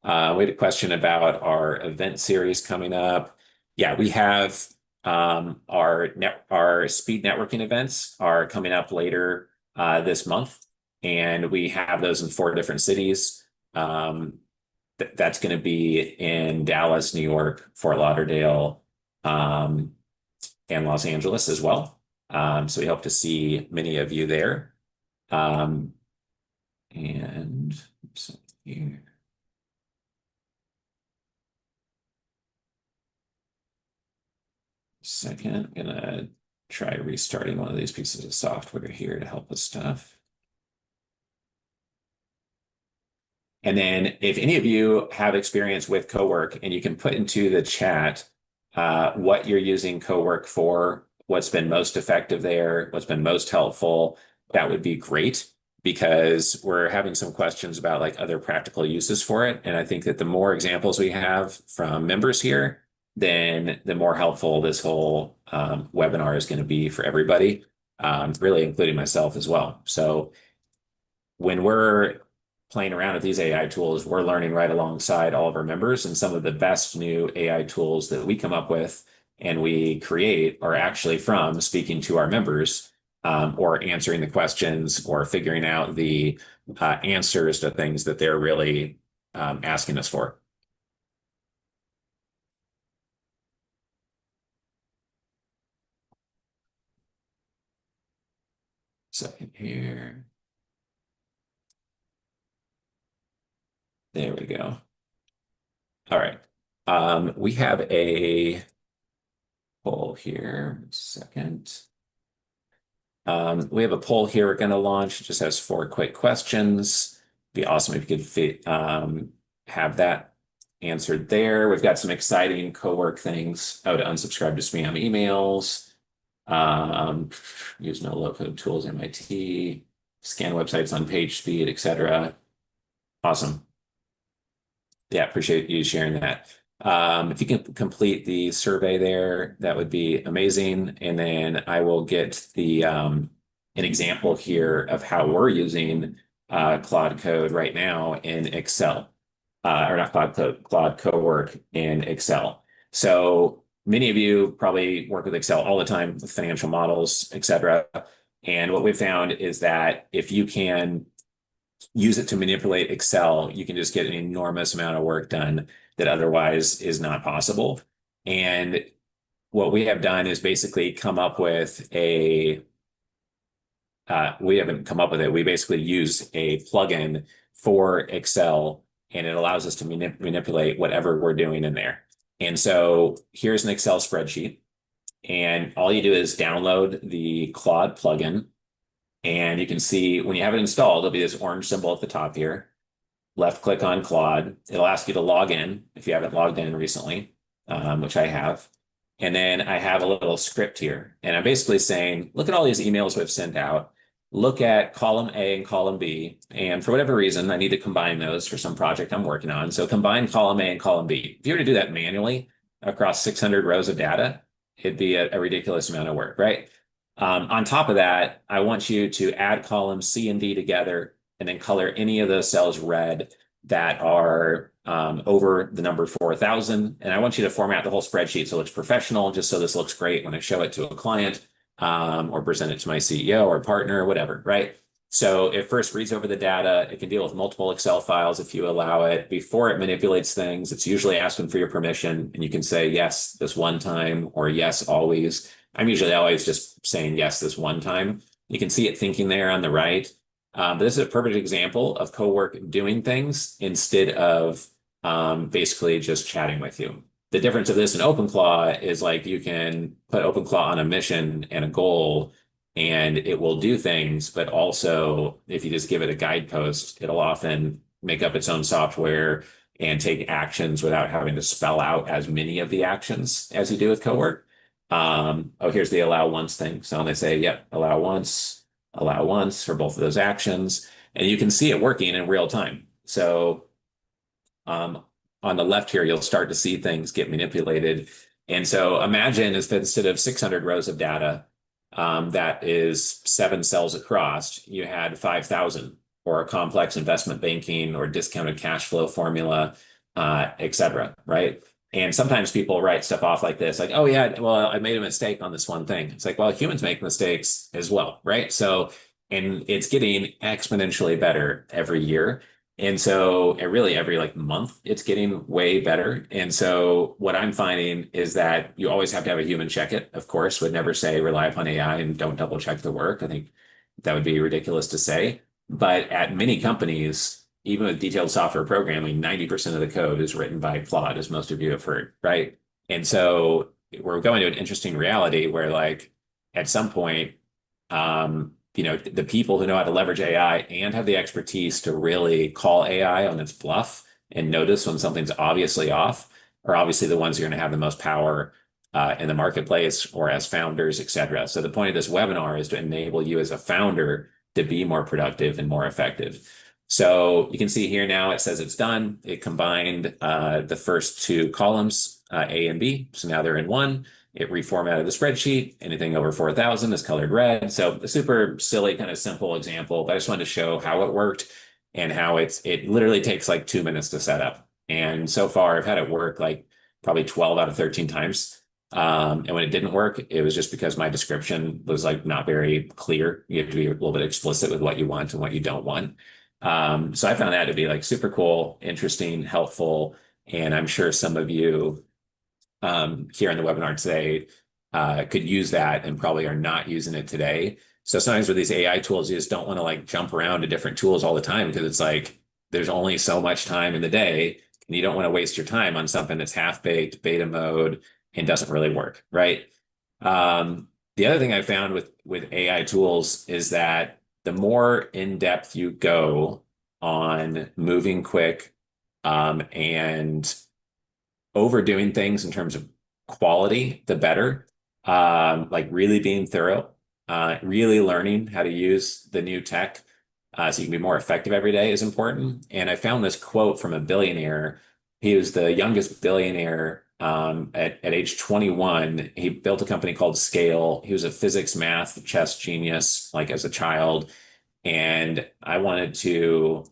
We had a question about our event series coming up. Yeah, we have our speed networking events are coming up later this month, and we have those in 4 different cities. That's going to be in Dallas, New York, Fort Lauderdale, um, and Los Angeles as well. So we hope to see many of you there. Um, and so here. Second, I'm gonna try restarting one of these pieces of software here to help with stuff. And then if any of you have experience with Cowork, and you can put into the chat what you're using Cowork for, what's been most effective there, what's been most helpful, that would be great, because we're having some questions about like other practical uses for it. And I think that the more examples we have from members here, then the more helpful this whole webinar is going to be for everybody, really including myself as well. So when we're playing around with these AI tools, we're learning right alongside all of our members. And some of the best new AI tools that we come up with and we create are actually from speaking to our members, or answering the questions, or figuring out the answers to things that they're really asking us for. Second here. There we go. All right. We have a poll here. Second. We have a poll here we're going to launch. It just has 4 quick questions. Be awesome if you could have that answered there. We've got some exciting co-work things. How to unsubscribe to spam emails. Um, Use no low-code tools, MIT. Scan websites on page speed, etc. Awesome. Yeah, appreciate you sharing that. If you can complete the survey there, that would be amazing. And then I will get the an example here of how we're using Claude Code right now in Excel, or not Claude Code, Claude Cowork in Excel. So many of you probably work with Excel all the time with financial models, etc. And what we've found is that if you can use it to manipulate Excel, you can just get an enormous amount of work done that otherwise is not possible. And what we have done is basically come up with we haven't come up with it. We basically use a plugin for Excel, and it allows us to manipulate whatever we're doing in there. And so here's an Excel spreadsheet, and all you do is download the Claude plugin. And you can see when you have it installed, there'll be this orange symbol at the top here. Left click on Claude. It'll ask you to log in if you haven't logged in recently, which I have. And then I have a little script here. And I'm basically saying, look at all these emails we've sent out. Look at column A and column B. And for whatever reason, I need to combine those for some project I'm working on. So combine column A and column B. If you were to do that manually across 600 rows of data, it'd be a ridiculous amount of work, right? On top of that, I want you to add columns C and D together, and then color any of those cells red that are over the number 4,000. And I want you to format the whole spreadsheet so it looks professional, just so this looks great when I show it to a client, or present it to my CEO or partner or whatever, right? So it first reads over the data. It can deal with multiple Excel files if you allow it. Before it manipulates things, it's usually asking for your permission, and you can say yes this one time or yes always. I'm usually always just saying yes this one time. You can see it thinking there on the right. But this is a perfect example of Cowork doing things instead of basically just chatting with you. The difference of this and OpenClaw is like you can put OpenClaw on a mission and a goal, and it will do things, but also if you just give it a guidepost, it'll often make up its own software and take actions without having to spell out as many of the actions as you do with Cowork. Oh, here's the allow once thing. So they say, yep, allow once for both of those actions. And you can see it working in real time. So um, on the left here, you'll start to see things get manipulated. And so imagine if instead of 600 rows of data, that is 7 cells across, you had 5,000 or a complex investment banking or discounted cash flow formula, et cetera, right? And sometimes people write stuff off like this, like, oh yeah, well, I made a mistake on this one thing. It's like, well, humans make mistakes as well, right? So, and it's getting exponentially better every year. And so it really every like month, it's getting way better. And so what I'm finding is that you always have to have a human check it, of course, would never say rely upon AI and don't double check the work. I think that would be ridiculous to say. But at many companies, even with detailed software programming, 90% of the code is written by Claude, as most of you have heard, right? And so we're going to an interesting reality where like at some point, the people who know how to leverage AI and have the expertise to really call AI on its bluff and notice when something's obviously off are obviously the ones who are going to have the most power in the marketplace or as founders, et cetera. So the point of this webinar is to enable you as a founder to be more productive and more effective. So you can see here now it says it's done. It combined the first two columns, A and B. So now they're in one. It reformatted the spreadsheet. Anything over 4,000 is colored red. So a super silly, kind of simple example, but I just wanted to show how it worked and how it literally takes like 2 minutes to set up. And so far I've had it work like probably 12 out of 13 times. And when it didn't work, it was just because my description was like not very clear. You have to be a little bit explicit with what you want and what you don't want. So I found that to be like super cool, interesting, helpful. And I'm sure some of you here in the webinar today could use that and probably are not using it today. So sometimes with these AI tools, you just don't want to like jump around to different tools all the time because it's like there's only so much time in the day and you don't want to waste your time on something that's half-baked, beta mode, and doesn't really work, right? The other thing I found with AI tools is that the more in-depth you go on moving quick and overdoing things in terms of quality, the better. Like really being thorough, really learning how to use the new tech so you can be more effective every day is important. And I found this quote from a billionaire. He was the youngest billionaire at age 21. He built a company called Scale. He was a physics, math, chess genius, like as a child. And I wanted to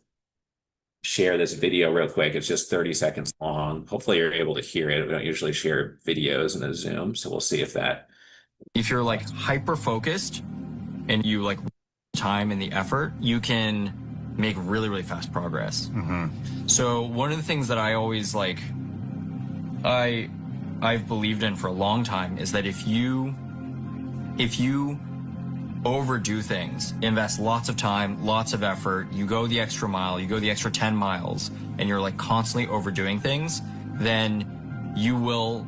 share this video real quick. It's just 30 seconds long. Hopefully you're able to hear it. We don't usually share videos in a Zoom, so we'll see if that. If you're like hyper focused and you like time and the effort, you can make really, really fast progress. So one of the things that I always like, I've believed in for a long time is that if you overdo things, invest lots of time, lots of effort, you go the extra mile, you go the extra 10 miles, and you're like constantly overdoing things, then you will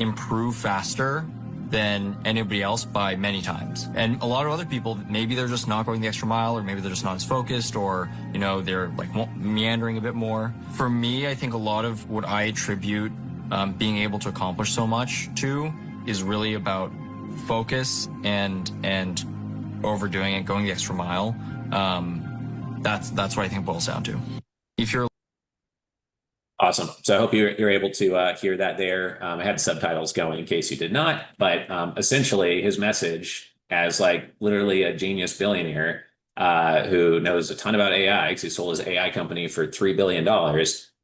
improve faster than anybody else by many times. And a lot of other people, maybe they're just not going the extra mile, or maybe they're just not as focused, or, they're like meandering a bit more. For me, I think a lot of what I attribute being able to accomplish so much to is really about focus and overdoing it, going the extra mile. That's what I think it boils down to. If you're Awesome. So I hope you're able to hear that there. I had subtitles going in case you did not, but essentially his message as like literally a genius billionaire who knows a ton about AI because he sold his AI company for $3 billion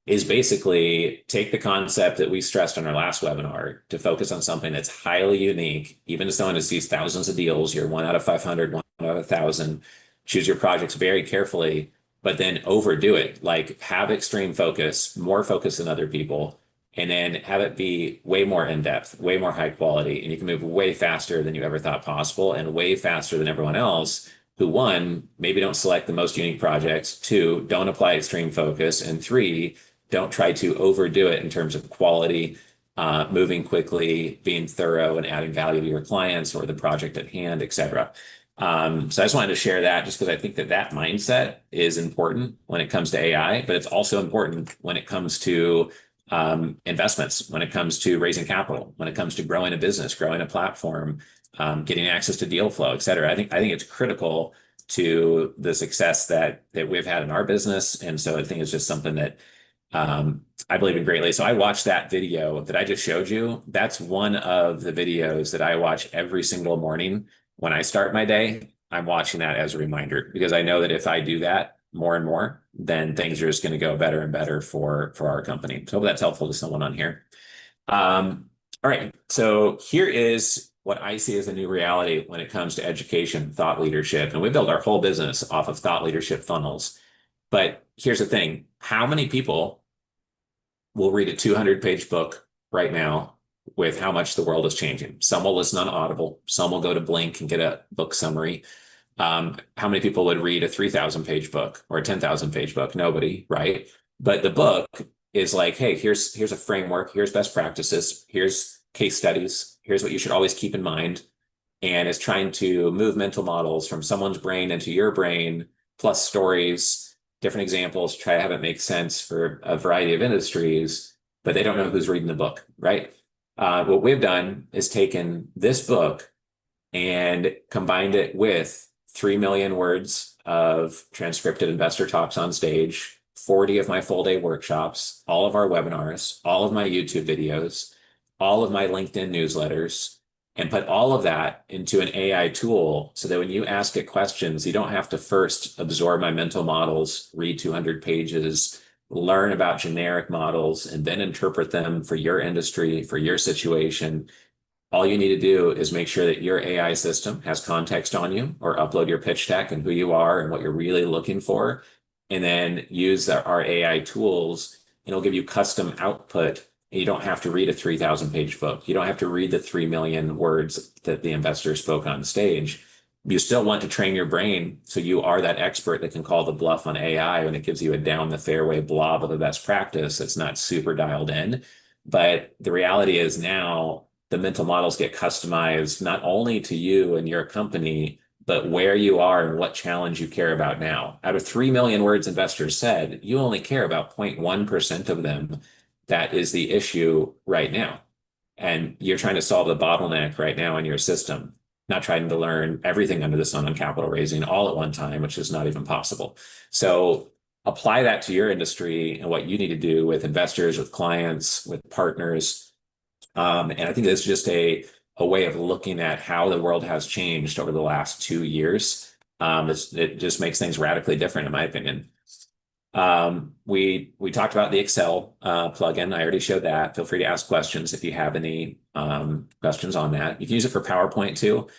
is basically take the concept that we stressed on our last webinar to focus on something that's highly unique, even as someone who sees thousands of deals, you're 1 out of 500, 1 out of 1,000. choose your projects very carefully, but then overdo it. Like have extreme focus, more focus than other people, and then have it be way more in depth, way more high quality, and you can move way faster than you ever thought possible and way faster than everyone else who, one, maybe don't select the most unique projects, two, don't apply extreme focus, and three, don't try to overdo it in terms of quality, moving quickly, being thorough, and adding value to your clients or the project at hand, etc. So I just wanted to share that just because I think that that mindset is important when it comes to AI, but it's also important when it comes to investments, when it comes to raising capital, when it comes to growing a business, growing a platform, getting access to deal flow, et cetera. I think it's critical to the success that we've had in our business, and so I think it's just something that I believe in greatly. So I watched that video that I just showed you. That's one of the videos that I watch every single morning when I start my day. I'm watching that as a reminder because I know that if I do that more and more, then things are just going to go better and better for our company. So I hope that's helpful to someone on here. All right. So here is what I see as a new reality when it comes to education, thought leadership. And we built our whole business off of thought leadership funnels. But here's the thing. How many people will read a 200-page book right now with how much the world is changing? Some will listen on Audible. Some will go to Blink and get a book summary. How many people would read a 3,000-page book or a 10,000-page book? Nobody, right? But the book is like, hey, here's a framework, here's best practices, here's case studies, here's what you should always keep in mind. And it's trying to move mental models from someone's brain into your brain, plus stories, different examples, try to have it make sense for a variety of industries, but they don't know who's reading the book, right? What we've done is taken this book and combined it with 3 million words of transcripted investor talks on stage, 40 of my full day workshops, all of our webinars, all of my YouTube videos, all of my LinkedIn newsletters, and put all of that into an AI tool so that when you ask it questions, you don't have to first absorb my mental models, read 200 pages, learn about generic models, and then interpret them for your industry, for your situation. All you need to do is make sure that your AI system has context on you or upload your pitch deck and who you are and what you're really looking for. And then use our AI tools and it'll give you custom output. You don't have to read a 3,000-page book. You don't have to read the 3 million words that the investor spoke on stage. You still want to train your brain so you are that expert that can call the bluff on AI when it gives you a down the fairway blob of a best practice that's not super dialed in. But the reality is now the mental models get customized not only to you and your company, but where you are and what challenge you care about now. Out of 3 million words investors said, you only care about 0.1% of them. That is the issue right now. And you're trying to solve the bottleneck right now in your system, not trying to learn everything under the sun on capital raising all at one time, which is not even possible. So apply that to your industry and what you need to do with investors, with clients, with partners. And I think that's just a way of looking at how the world has changed over the last 2 years. It just makes things radically different, in my opinion. We talked about the Excel plugin. I already showed that. Feel free to ask questions if you have any questions on that. You can use it for PowerPoint too.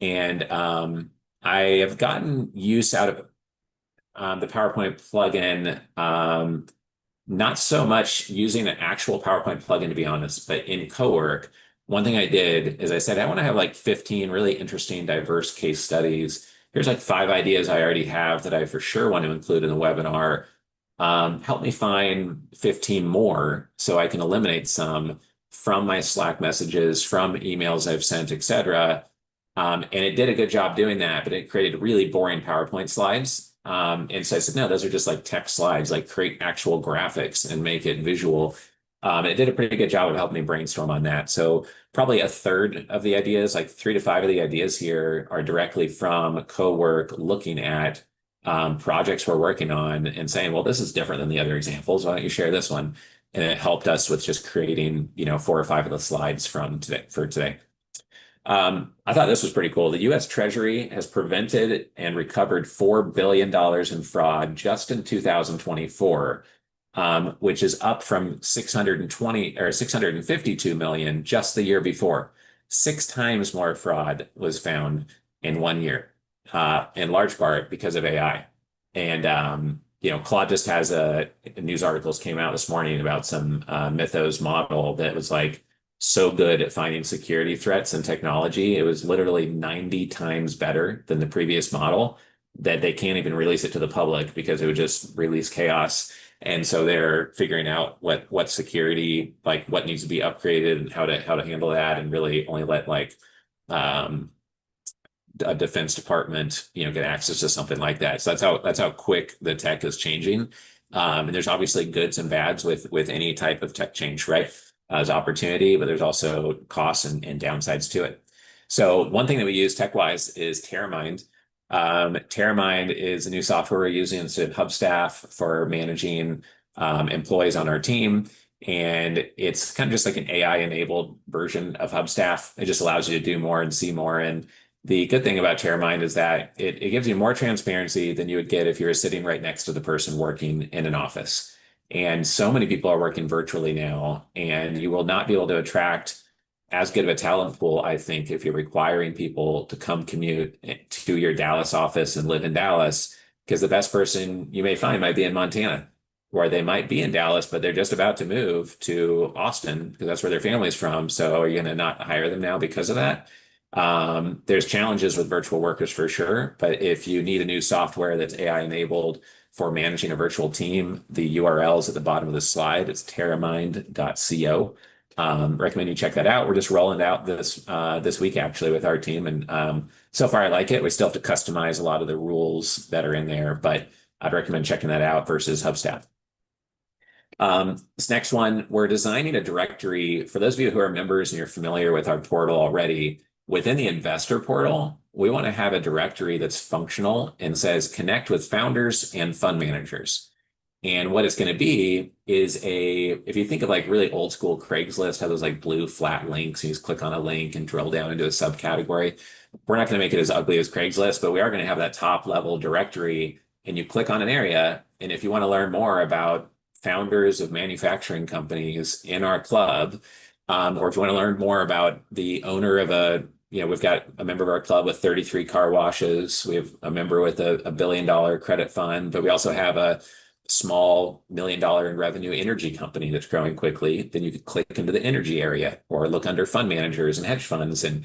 And I have gotten use out of the PowerPoint plugin. Not so much using an actual PowerPoint plugin, to be honest, but in Cowork, one thing I did is I said, I want to have like 15 really interesting, diverse case studies. Here's like 5 ideas I already have that I for sure want to include in the webinar. Help me find 15 more so I can eliminate some from my Slack messages, from emails I've sent, etc. And it did a good job doing that, but it created really boring PowerPoint slides. And so I said, no, those are just like text slides, like create actual graphics and make it visual. It did a pretty good job of helping me brainstorm on that. So probably a third of the ideas, like 3 to 5 of the ideas here are directly from Cowork looking at projects we're working on and saying, well, this is different than the other examples. Why don't you share this one? And it helped us with just creating, 4 or 5 of the slides from today for today. I thought this was pretty cool. The US Treasury has prevented and recovered $4 billion in fraud just in 2024, which is up from 620 or 652 million just the year before. 6 times more fraud was found in 1 year. in large part because of AI. And Claude just has news articles came out this morning about some Mythos model that was like so good at finding security threats and technology. It was literally 90 times better than the previous model that they can't even release it to the public because it would just release chaos. And so they're figuring out what security, like what needs to be upgraded and how to handle that, and really only let like um, a defense department, get access to something like that. So that's how quick the tech is changing. And there's obviously goods and bads with any type of tech change, right? There's opportunity, but there's also costs and downsides to it. So one thing that we use tech-wise is Terramind. Terramind is a new software we're using instead of Hubstaff for managing employees on our team. And it's kind of just like an AI-enabled version of Hubstaff. It just allows you to do more and see more. And the good thing about Terramind is that it gives you more transparency than you would get if you were sitting right next to the person working in an office. And so many people are working virtually now, and you will not be able to attract as good of a talent pool, I think, if you're requiring people to come commute to your Dallas office and live in Dallas, because the best person you may find might be in Montana, or they might be in Dallas, but they're just about to move to Austin because that's where their family's from. So are you going to not hire them now because of that? There's challenges with virtual workers for sure, but if you need a new software that's AI enabled for managing a virtual team, the URL is at the bottom of the slide. It's terramind.co. Recommend you check that out. We're just rolling it out this week actually with our team, and so far I like it. We still have to customize a lot of the rules that are in there, but I'd recommend checking that out versus Hubstaff. This next one, we're designing a directory for those of you who are members and you're familiar with our portal already. Within the investor portal, we want to have a directory that's functional and says connect with founders and fund managers. And what it's going to be is if you think of like really old school Craigslist, have those like blue flat links, you just click on a link and drill down into a subcategory. We're not going to make it as ugly as Craigslist, but we are going to have that top level directory, and you click on an area. And if you want to learn more about founders of manufacturing companies in our club, or if you want to learn more about the owner of we've got a member of our club with 33 car washes. We have a member with a $1 billion credit fund, but we also have a small $1 million in revenue energy company that's growing quickly. Then you could click into the energy area or look under fund managers and hedge funds and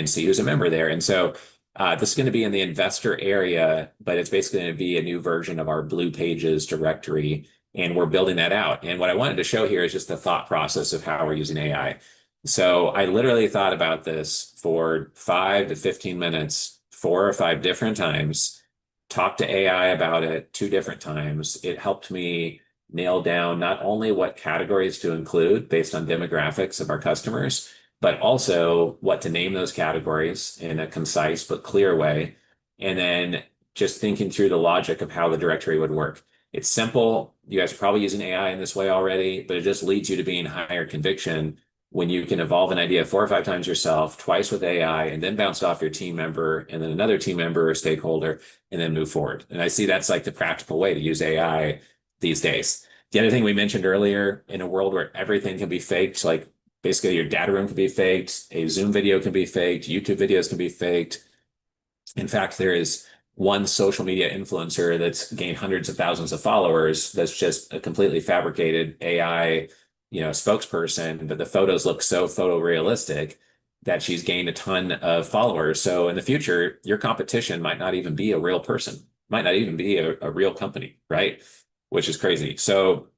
see who's a member there. And so this is going to be in the investor area, but it's basically going to be a new version of our Blue Pages directory. And we're building that out. And what I wanted to show here is just the thought process of how we're using AI. So I literally thought about this for 5 to 15 minutes, 4 or 5 different times, talked to AI about it 2 different times. It helped me nail down not only what categories to include based on demographics of our customers, but also what to name those categories in a concise but clear way. And then just thinking through the logic of how the directory would work. It's simple. You guys are probably using AI in this way already, but it just leads you to being higher conviction when you can evolve an idea 4 or 5 times yourself, twice with AI, and then bounce it off your team member, and then another team member or stakeholder, and then move forward. And I see that's like the practical way to use AI these days. The other thing we mentioned earlier, in a world where everything can be faked, like basically your data room can be faked, a Zoom video can be faked, YouTube videos can be faked. In fact, there is one social media influencer that's gained hundreds of thousands of followers that's just a completely fabricated AI, spokesperson, but the photos look so photorealistic that she's gained a ton of followers. So in the future, your competition might not even be a real person, might not even be a real company, right? Which is crazy. So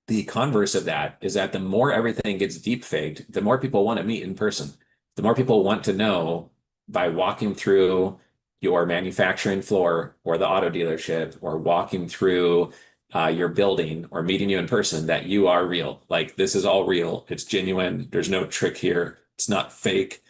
the converse of that is that the more everything gets deep faked, the more people want to meet in person. The more people want to know by walking through your manufacturing floor or the auto dealership or walking through your building or meeting you in person that you are real. Like this is all real. It's genuine. There's no trick here. It's not fake.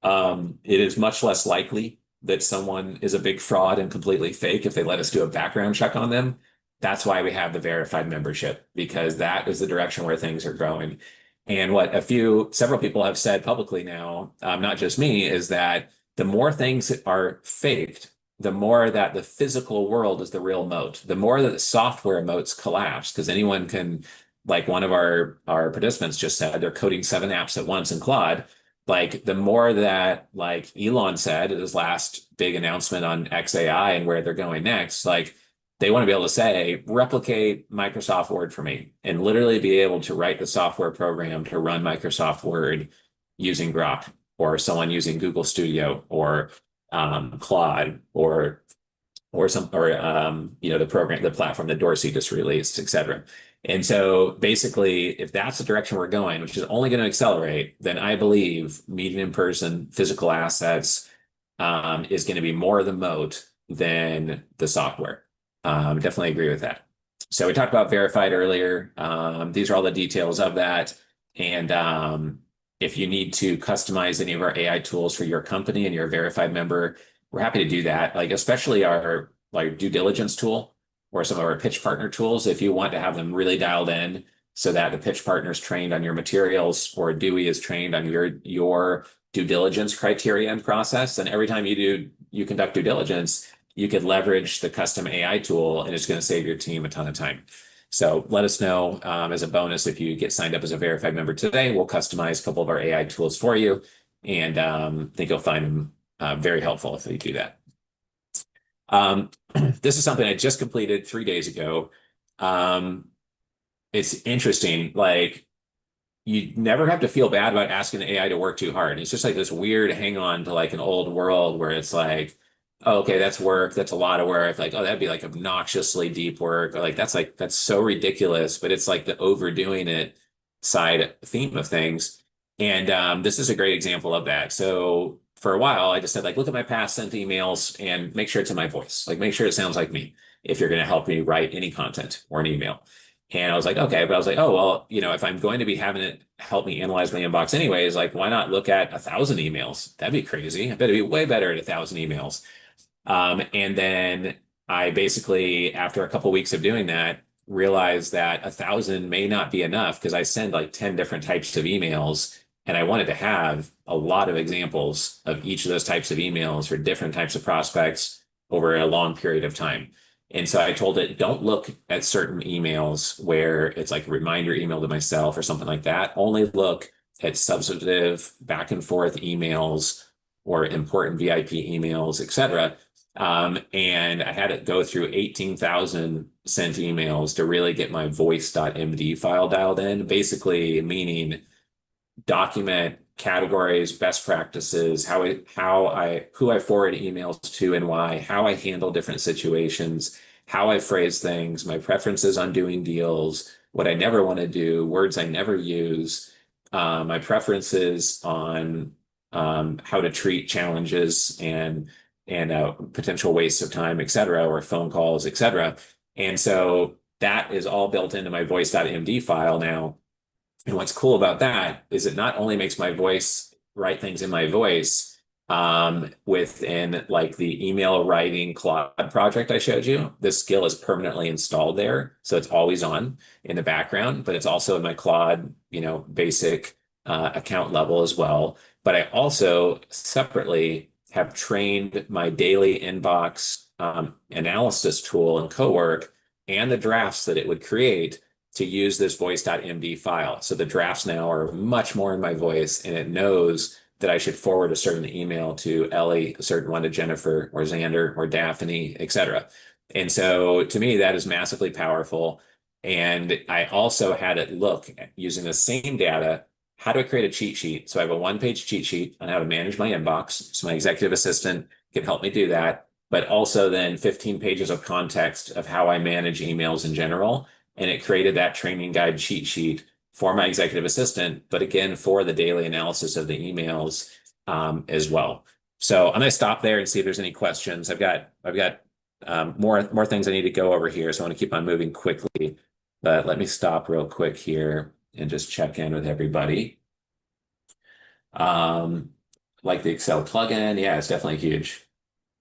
It is much less likely that someone is a big fraud and completely fake if they let us do a background check on them. That's why we have the verified membership, because that is the direction where things are growing. And what several people have said publicly now, not just me, is that the more things are faked, the more that the physical world is the real moat, the more that the software moats collapse, because anyone can, like one of our participants just said, they're coding 7 apps at once in Claude. like the more that like Elon said at his last big announcement on XAI and where they're going next, like they want to be able to say, replicate Microsoft Word for me and literally be able to write the software program to run Microsoft Word using Grok or someone using Google Studio or Claude or the program, the platform that Dorsey just released, et cetera. And so basically, if that's the direction we're going, which is only going to accelerate, then I believe meeting in person, physical assets, is going to be more of the moat than the software. Definitely agree with that. So we talked about verified earlier. These are all the details of that. And if you need to customize any of our AI tools for your company and you're a verified member, we're happy to do that. Like especially our like due diligence tool or some of our pitch partner tools, if you want to have them really dialed in so that the pitch partner is trained on your materials or Dewey is trained on your due diligence criteria and process. And every time you conduct due diligence, you could leverage the custom AI tool and it's going to save your team a ton of time. So let us know as a bonus if you get signed up as a verified member today. We'll customize a couple of our AI tools for you, and I think you'll find them very helpful if you do that. This is something I just completed 3 days ago. It's interesting. Like you never have to feel bad about asking the AI to work too hard. It's just like this weird hang on to like an old world where it's like, oh, okay, that's work. That's a lot of work. Like, oh, that'd be like obnoxiously deep work. Or like that's so ridiculous. But it's like the overdoing it side theme of things. And this is a great example of that. So for a while, I just said like, look at my past sent emails and make sure it's in my voice. Like, make sure it sounds like me if you're going to help me write any content or an email. And I was like, okay, but I was like, oh, well, if I'm going to be having it help me analyze my inbox anyways, like, why not look at 1,000 emails? That'd be crazy. I bet it'd be way better at 1,000 emails. And then I basically, after a couple weeks of doing that, realized that 1,000 may not be enough because I send like 10 different types of emails. And I wanted to have a lot of examples of each of those types of emails for different types of prospects over a long period of time. And so I told it, don't look at certain emails where it's like a reminder email to myself or something like that. Only look at substantive back and forth emails or important VIP emails, etc. And I had it go through 18,000 sent emails to really get my voice.md file dialed in, basically meaning document categories, best practices, who I forward emails to and why, how I handle different situations, how I phrase things, my preferences on doing deals, what I never want to do, words I never use, my preferences on how to treat challenges and potential wastes of time, et cetera, or phone calls, et cetera. And so that is all built into my voice.md file now. And what's cool about that is it not only makes my voice write things in my voice within like the email writing Claude project I showed you, this skill is permanently installed there. So it's always on in the background, but it's also in my Claude, basic account level as well. But I also separately have trained my daily inbox analysis tool in Cowork and the drafts that it would create to use this voice.md file. So the drafts now are much more in my voice, and it knows that I should forward a certain email to Ellie, a certain one to Jennifer or Xander or Daphne, etc. And so to me, that is massively powerful. And I also had it look at using the same data. How do I create a cheat sheet? So I have a one-page cheat sheet on how to manage my inbox. So my executive assistant can help me do that, but also then 15 pages of context of how I manage emails in general. And it created that training guide cheat sheet for my executive assistant, but again, for the daily analysis of the emails as well. So I'm going to stop there and see if there's any questions. I've got more things I need to go over here, so I want to keep on moving quickly. But let me stop real quick here and just check in with everybody. Like the Excel plugin, yeah, it's definitely huge.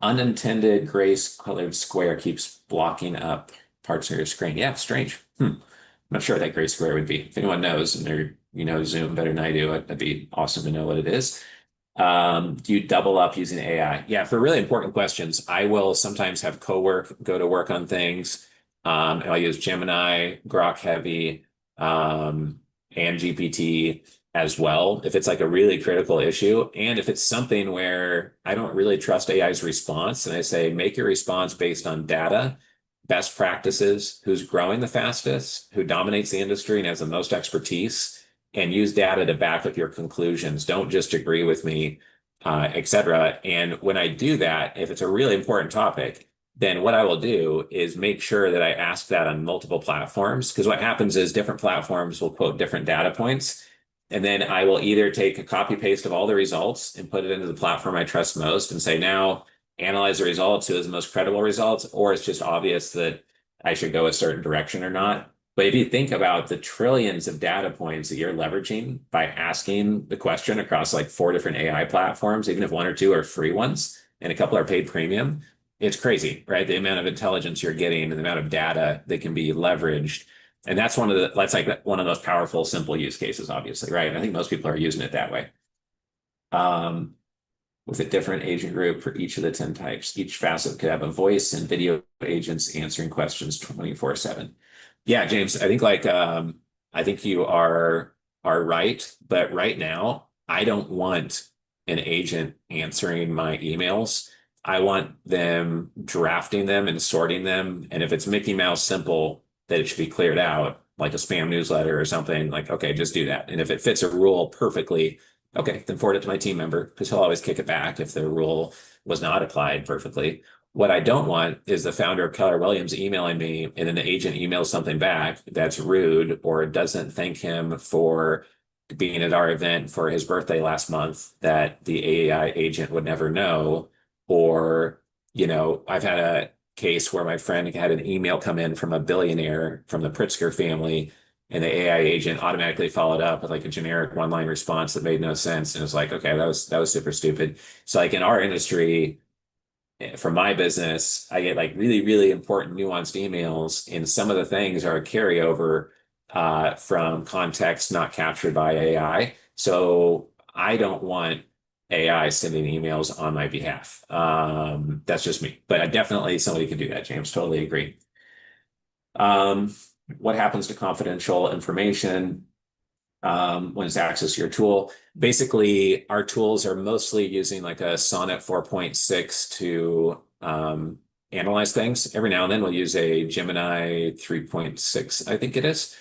Unintended gray colored square keeps blocking up parts of your screen. Yeah, strange. I'm not sure what that gray square would be. If anyone knows and Zoom better than I do, that'd be awesome to know what it is. Do you double up using AI? Yeah, for really important questions, I will sometimes have Cowork go to work on things. And I'll use Gemini, Grok Heavy, and GPT. as well if it's like a really critical issue. And if it's something where I don't really trust AI's response, and I say, make your response based on data, best practices, who's growing the fastest, who dominates the industry and has the most expertise, and use data to back up your conclusions. Don't just agree with me, et cetera. And when I do that, if it's a really important topic, then what I will do is make sure that I ask that on multiple platforms. Because what happens is different platforms will quote different data points. And then I will either take a copy paste of all the results and put it into the platform I trust most and say, now analyze the results, who has the most credible results, or it's just obvious that I should go a certain direction or not. But if you think about the trillions of data points that you're leveraging by asking the question across like four different AI platforms, even if one or two are free ones and a couple are paid premium, it's crazy, right? The amount of intelligence you're getting and the amount of data that can be leveraged. And that's like one of those powerful, simple use cases, obviously, right? And I think most people are using it that way. Um, with a different agent group for each of the 10 types. Each facet could have a voice and video agents answering questions 24/7. Yeah, James, I think you are right, but right now I don't want an agent answering my emails. I want them drafting them and sorting them. And if it's Mickey Mouse simple, that it should be cleared out, like a spam newsletter or something, like, okay, just do that. And if it fits a rule perfectly, okay, then forward it to my team member because he'll always kick it back if the rule was not applied perfectly. What I don't want is the founder of Keller Williams emailing me and then the agent emails something back that's rude or doesn't thank him for being at our event for his birthday last month that the AI agent would never know. Or, I've had a case where my friend had an email come in from a billionaire from the Pritzker family, and the AI agent automatically followed up with like a generic one-line response that made no sense. And it was like, okay, that was super stupid. So like in our industry, for my business, I get like really, really important nuanced emails, and some of the things are a carryover from context not captured by AI. So I don't want AI sending emails on my behalf. That's just me, but I definitely somebody can do that, James. Totally agree. Um, what happens to confidential information? When it's access to your tool. Basically, our tools are mostly using like a Sonnet 4.6 to analyze things. Every now and then we'll use a Gemini 3.6, I think it is.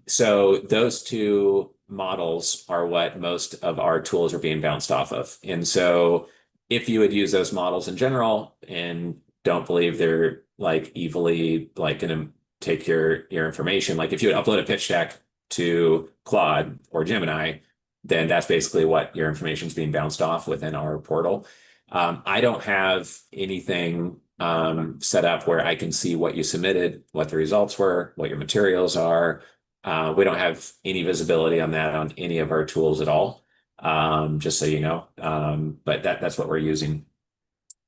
So those two models are what most of our tools are being bounced off of. And so if you would use those models in general and don't believe they're like evilly like going to take your information, like if you would upload a pitch deck to Claude or Gemini, then that's basically what your information is being bounced off within our portal. I don't have anything set up where I can see what you submitted, what the results were, what your materials are. We don't have any visibility on that on any of our tools at all, just so you know. But that's what we're using.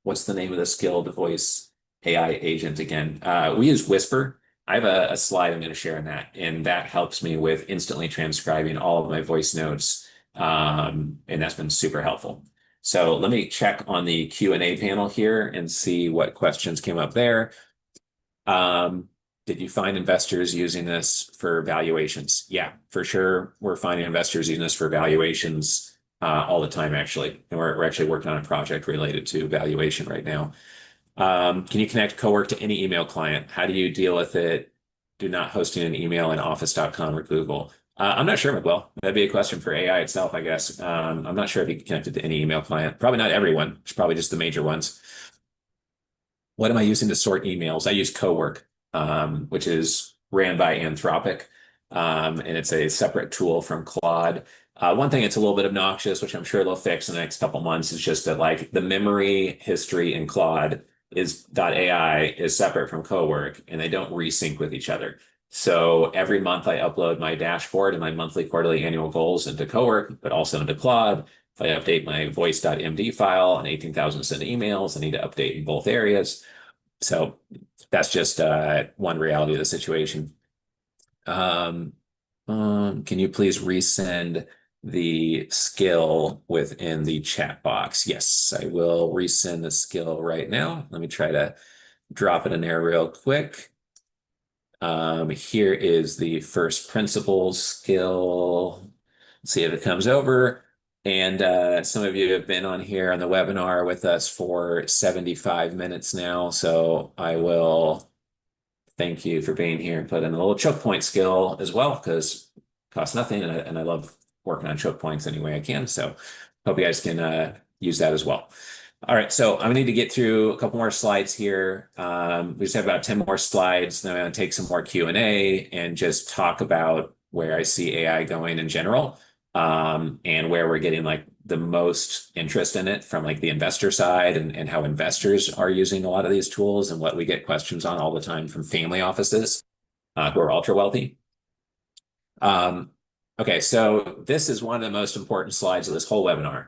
What's the name of the skilled voice AI agent again? We use Whisper. I have a slide I'm going to share in that, and that helps me with instantly transcribing all of my voice notes. And that's been super helpful. So let me check on the Q&A panel here and see what questions came up there. Did you find investors using this for valuations? Yeah, for sure. We're finding investors using this for valuations all the time, actually. And we're actually working on a project related to valuation right now. Can you connect Cowork to any email client? How do you deal with it? Do not hosting an email in office.com or Google. I'm not sure, Miguel. That'd be a question for AI itself, I guess. I'm not sure if you can connect it to any email client. Probably not everyone. It's probably just the major ones. What am I using to sort emails? I use Cowork, which is ran by Anthropic, and it's a separate tool from Claude. One thing that's a little bit obnoxious, which I'm sure they'll fix in the next couple months, is just that like the memory history in Claude is .ai is separate from Cowork, and they don't resync with each other. So every month I upload my dashboard and my monthly, quarterly, annual goals into Cowork, but also into Claude. If I update my voice.md file and 18,000 sent emails, I need to update in both areas. So that's just one reality of the situation. Um, can you please resend the skill within the chat box? Yes, I will resend the skill right now. Let me try to drop it in there real quick. Here is the first principles skill. See if it comes over. And some of you have been on here on the webinar with us for 75 minutes now. So I will thank you for being here and put in a little choke point skill as well, because it costs nothing. And I love working on choke points any way I can. So hope you guys can use that as well. All right, so I'm gonna need to get through a couple more slides here. We just have about 10 more slides. Then I'm gonna take some more Q&A and just talk about where I see AI going in general, and where we're getting like the most interest in it from like the investor side, and how investors are using a lot of these tools, and what we get questions on all the time from family offices who are ultra wealthy. Um, okay, so this is one of the most important slides of this whole webinar.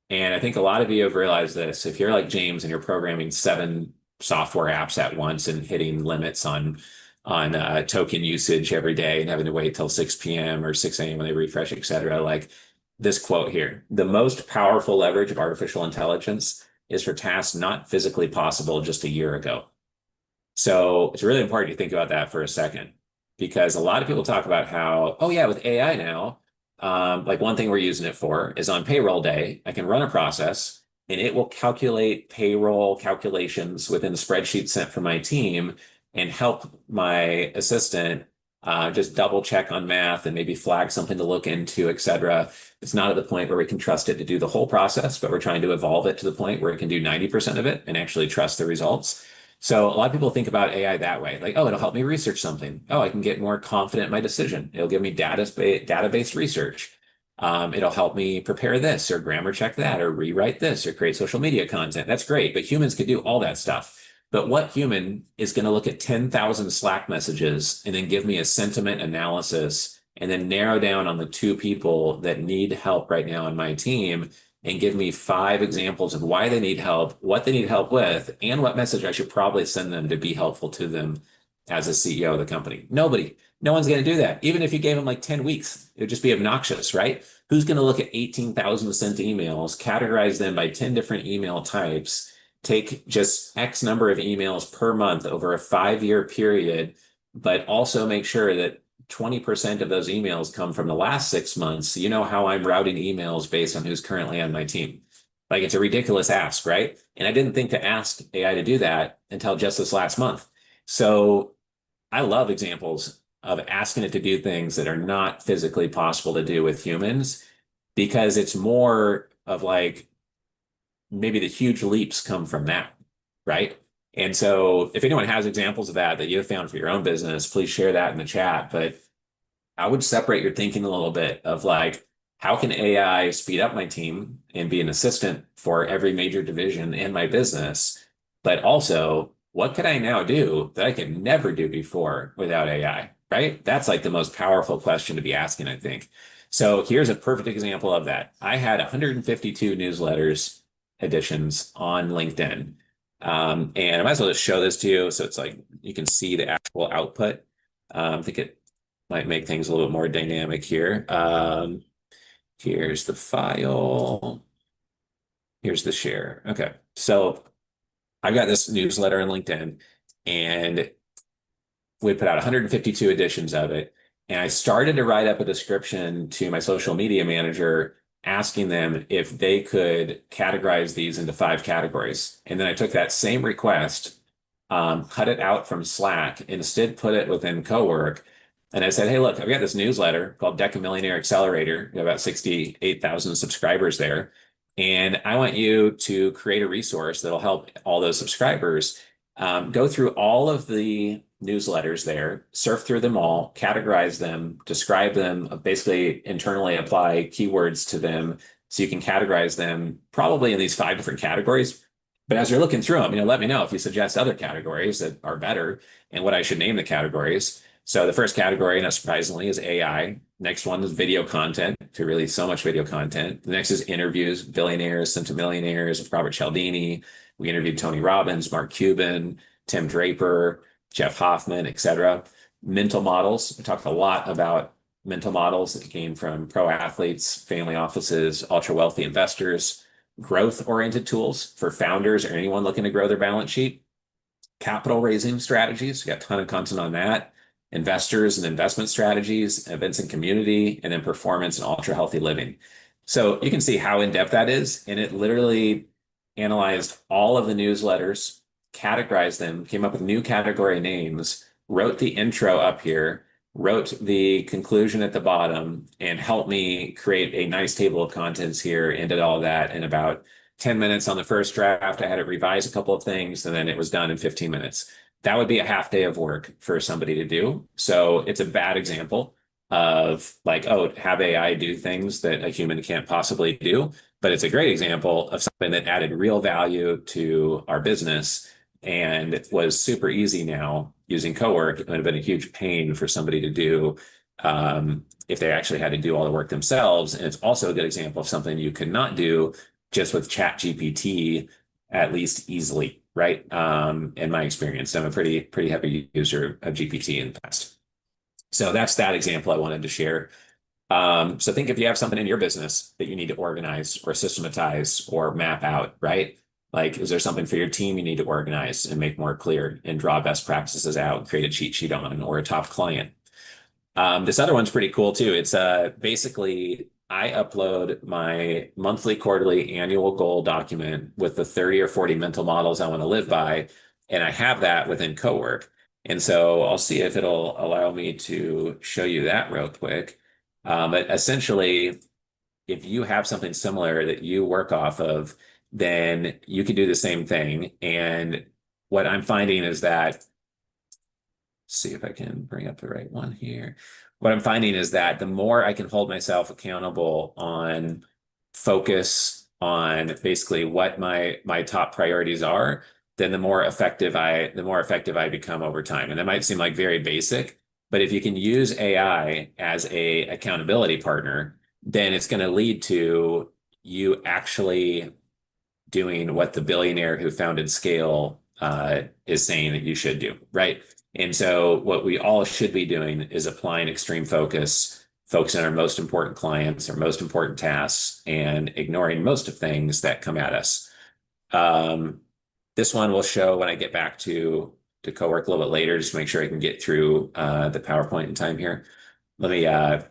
And I think a lot of you have realized this. If you're like James and you're programming 7 software apps at once and hitting limits on token usage every day and having to wait till 6 p.m. or 6 a.m. when they refresh, et cetera, like this quote here: the most powerful leverage of artificial intelligence is for tasks not physically possible just a year ago. So it's really important to think about that for a second, because a lot of people talk about how, oh yeah, with AI now, like one thing we're using it for is on payroll day, I can run a process and it will calculate payroll calculations within the spreadsheet sent from my team and help my assistant just double check on math and maybe flag something to look into, et cetera. It's not at the point where we can trust it to do the whole process, but we're trying to evolve it to the point where it can do 90% of it and actually trust the results. So a lot of people think about AI that way, like, oh, it'll help me research something. Oh, I can get more confident in my decision. It'll give me database research. It'll help me prepare this or grammar check that or rewrite this or create social media content. That's great, but humans could do all that stuff. But what human is going to look at 10,000 Slack messages and then give me a sentiment analysis and then narrow down on the 2 people that need help right now on my team and give me 5 examples of why they need help, what they need help with, and what message I should probably send them to be helpful to them as a CEO of the company? Nobody. No one's going to do that. Even if you gave them like 10 weeks, it would just be obnoxious, right? Who's going to look at 18,000 sent emails, categorize them by 10 different email types, take just X number of emails per month over a 5-year period, but also make sure that 20% of those emails come from the last 6 months? You know how I'm routing emails based on who's currently on my team. Like, it's a ridiculous ask, right? And I didn't think to ask AI to do that until just this last month. So I love examples of asking it to do things that are not physically possible to do with humans, because it's more of like maybe the huge leaps come from that, right? And so if anyone has examples of that you have found for your own business, please share that in the chat. But I would separate your thinking a little bit of like, how can AI speed up my team and be an assistant for every major division in my business? But also, what could I now do that I could never do before without AI, right? That's like the most powerful question to be asking, I think. So here's a perfect example of that. I had 152 newsletters editions on LinkedIn. And I might as well just show this to you so it's like you can see the actual output. I think it might make things a little bit more dynamic here. Here's the file. Here's the share. Okay. So I've got this newsletter on LinkedIn, and we put out 152 editions of it. And I started to write up a description to my social media manager asking them if they could categorize these into 5 categories. And then I took that same request, cut it out from Slack, instead put it within Cowork. And I said, hey, look, I've got this newsletter called Decamillionaire Accelerator. We have about 68,000 subscribers there. And I want you to create a resource that'll help all those subscribers go through all of the newsletters there, surf through them all, categorize them, describe them, basically internally apply keywords to them so you can categorize them probably in these 5 different categories. But as you're looking through them, let me know if you suggest other categories that are better and what I should name the categories. So the first category, not surprisingly, is AI. Next one is video content, to release so much video content. The next is interviews, billionaires, centimillionaires with Robert Cialdini. We interviewed Tony Robbins, Mark Cuban, Tim Draper, Jeff Hoffman, et cetera. Mental models. We talked a lot about mental models that came from pro athletes, family offices, ultra wealthy investors. Growth-oriented tools for founders or anyone looking to grow their balance sheet. Capital raising strategies. We got a ton of content on that. investors and investment strategies, events and community, and then performance and ultra healthy living. So you can see how in-depth that is. And it literally analyzed all of the newsletters, categorized them, came up with new category names, wrote the intro up here, wrote the conclusion at the bottom, and helped me create a nice table of contents here, and did all that in about 10 minutes on the first draft. I had it revise a couple of things, and then it was done in 15 minutes. That would be a half day of work for somebody to do. So it's a bad example of like, oh, have AI do things that a human can't possibly do. But it's a great example of something that added real value to our business and it was super easy now using Cowork. It would have been a huge pain for somebody to do if they actually had to do all the work themselves. And it's also a good example of something you could not do just with Chat GPT, at least easily, right? In my experience, I'm a pretty heavy user of GPT in the past. So that's that example I wanted to share. So think if you have something in your business that you need to organize or systematize or map out, right? Like, is there something for your team you need to organize and make more clear and draw best practices out, create a cheat sheet on, or a top client? This other one's pretty cool too. It's basically I upload my monthly, quarterly, annual goal document with the 30 or 40 mental models I want to live by, and I have that within Cowork. And so I'll see if it'll allow me to show you that real quick. But essentially, if you have something similar that you work off of, then you can do the same thing. And what I'm finding is that, see if I can bring up the right one here. What I'm finding is that the more I can hold myself accountable on focus on basically what my top priorities are, then the more effective I become over time. And that might seem like very basic, but if you can use AI as a accountability partner, then it's going to lead to you actually doing what the billionaire who founded Scale is saying that you should do, right? And so what we all should be doing is applying extreme focus, focusing on our most important clients, our most important tasks, and ignoring most of things that come at us. This one will show when I get back to Cowork a little bit later, just to make sure I can get through the PowerPoint in time here. Let me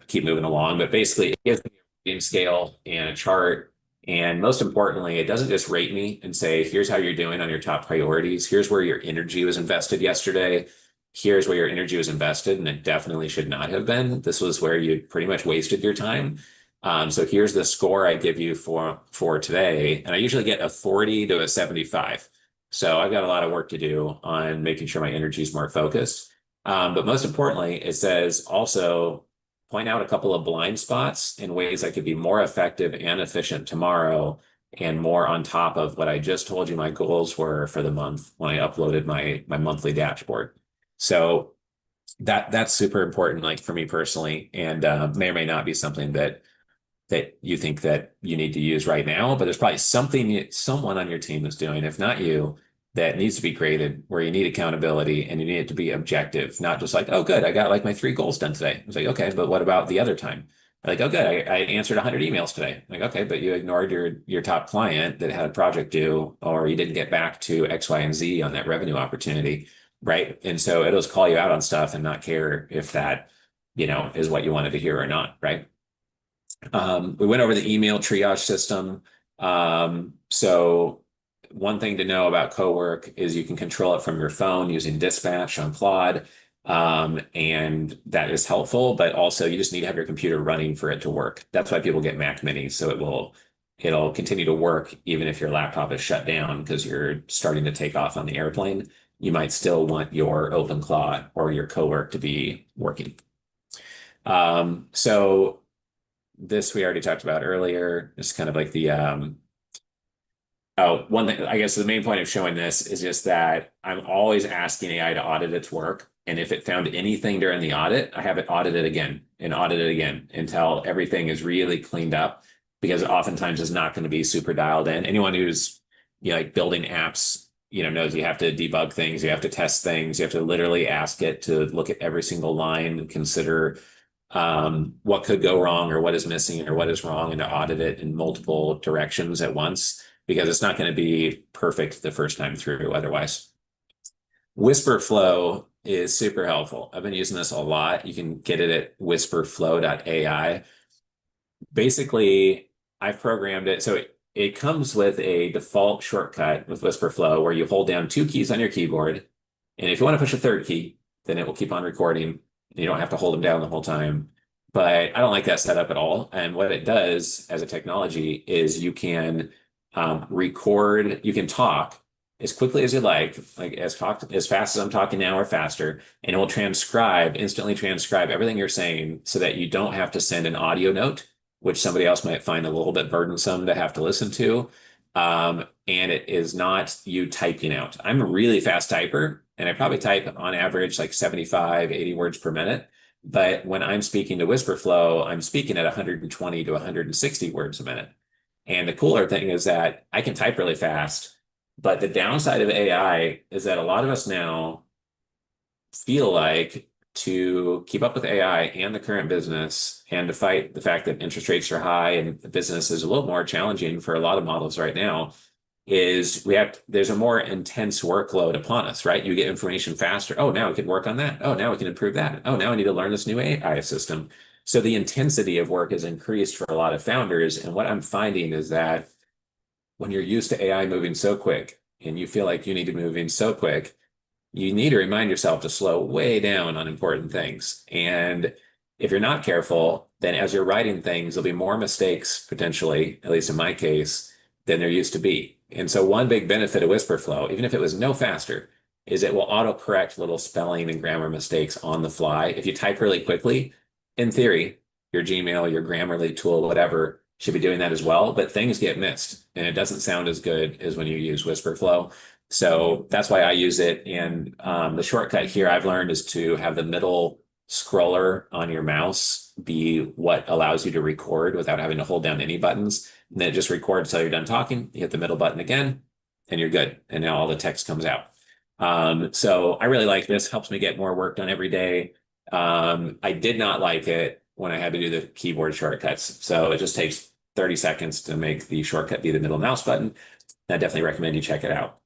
keep moving along, but basically it gives me a rating scale and a chart. And most importantly, it doesn't just rate me and say, here's how you're doing on your top priorities. Here's where your energy was invested yesterday. Here's where your energy was invested, and it definitely should not have been. This was where you pretty much wasted your time. So here's the score I give you for today. And I usually get a 40 to a 75. So I've got a lot of work to do on making sure my energy is more focused. But most importantly, it says also point out a couple of blind spots in ways I could be more effective and efficient tomorrow and more on top of what I just told you my goals were for the month when I uploaded my monthly dashboard. So that's super important, like for me personally, and may or may not be something that you think that you need to use right now, but there's probably someone on your team that's doing, if not you, that needs to be created where you need accountability and you need it to be objective, not just like, oh, good, I got like my 3 goals done today. It's like, okay, but what about the other time? Like, oh, good, I answered 100 emails today. Like, okay, but you ignored your top client that had a project due, or you didn't get back to X, Y, and Z on that revenue opportunity, right? And so it'll just call you out on stuff and not care if that, is what you wanted to hear or not, right? We went over the email triage system. So one thing to know about Cowork is you can control it from your phone using Dispatch on Claude. And that is helpful, but also you just need to have your computer running for it to work. That's why people get Mac minis. So it'll continue to work even if your laptop is shut down because you're starting to take off on the airplane. You might still want your OpenClaw or your Cowork to be working. So this we already talked about earlier. It's kind of like the one thing, I guess the main point of showing this is just that I'm always asking AI to audit its work. And if it found anything during the audit, I have it audited again and audited again until everything is really cleaned up, because oftentimes it's not going to be super dialed in. Anyone who's like building apps, knows you have to debug things, you have to test things, you have to literally ask it to look at every single line and consider what could go wrong or what is missing or what is wrong, and to audit it in multiple directions at once, because it's not going to be perfect the first time through otherwise. Whisper Flow is super helpful. I've been using this a lot. You can get it at whisperflow.ai. Basically, I've programmed it so it comes with a default shortcut with whisperflow where you hold down two keys on your keyboard. And if you want to push a third key, then it will keep on recording. You don't have to hold them down the whole time. But I don't like that setup at all. And what it does as a technology is you can record, you can talk as quickly as you like as fast as I'm talking now or faster, and it will instantly transcribe everything you're saying so that you don't have to send an audio note, which somebody else might find a little bit burdensome to have to listen to. And it is not you typing out. I'm a really fast typer, and I probably type on average like 75, 80 words per minute. But when I'm speaking to Whisperflow, I'm speaking at 120 to 160 words a minute. And the cooler thing is that I can type really fast, but the downside of AI is that a lot of us now feel like to keep up with AI and the current business and to fight the fact that interest rates are high and the business is a little more challenging for a lot of models right now is there's a more intense workload upon us, right? You get information faster. Oh, now we can work on that. Oh, now we can improve that. Oh, now I need to learn this new AI system. So the intensity of work has increased for a lot of founders. And what I'm finding is that when you're used to AI moving so quick and you feel like you need to move in so quick, you need to remind yourself to slow way down on important things. And if you're not careful, then as you're writing things, there'll be more mistakes potentially, at least in my case, than there used to be. And so one big benefit of Whisperflow, even if it was no faster, is it will autocorrect little spelling and grammar mistakes on the fly. If you type really quickly, in theory, your Gmail, your Grammarly tool, whatever, should be doing that as well, but things get missed and it doesn't sound as good as when you use Whisperflow. So that's why I use it. And the shortcut here I've learned is to have the middle scroller on your mouse be what allows you to record without having to hold down any buttons. And then it just records until you're done talking. You hit the middle button again, and you're good. And now all the text comes out. So I really like this. Helps me get more work done every day. I did not like it when I had to do the keyboard shortcuts. So it just takes 30 seconds to make the shortcut be the middle mouse button. I definitely recommend you check it out.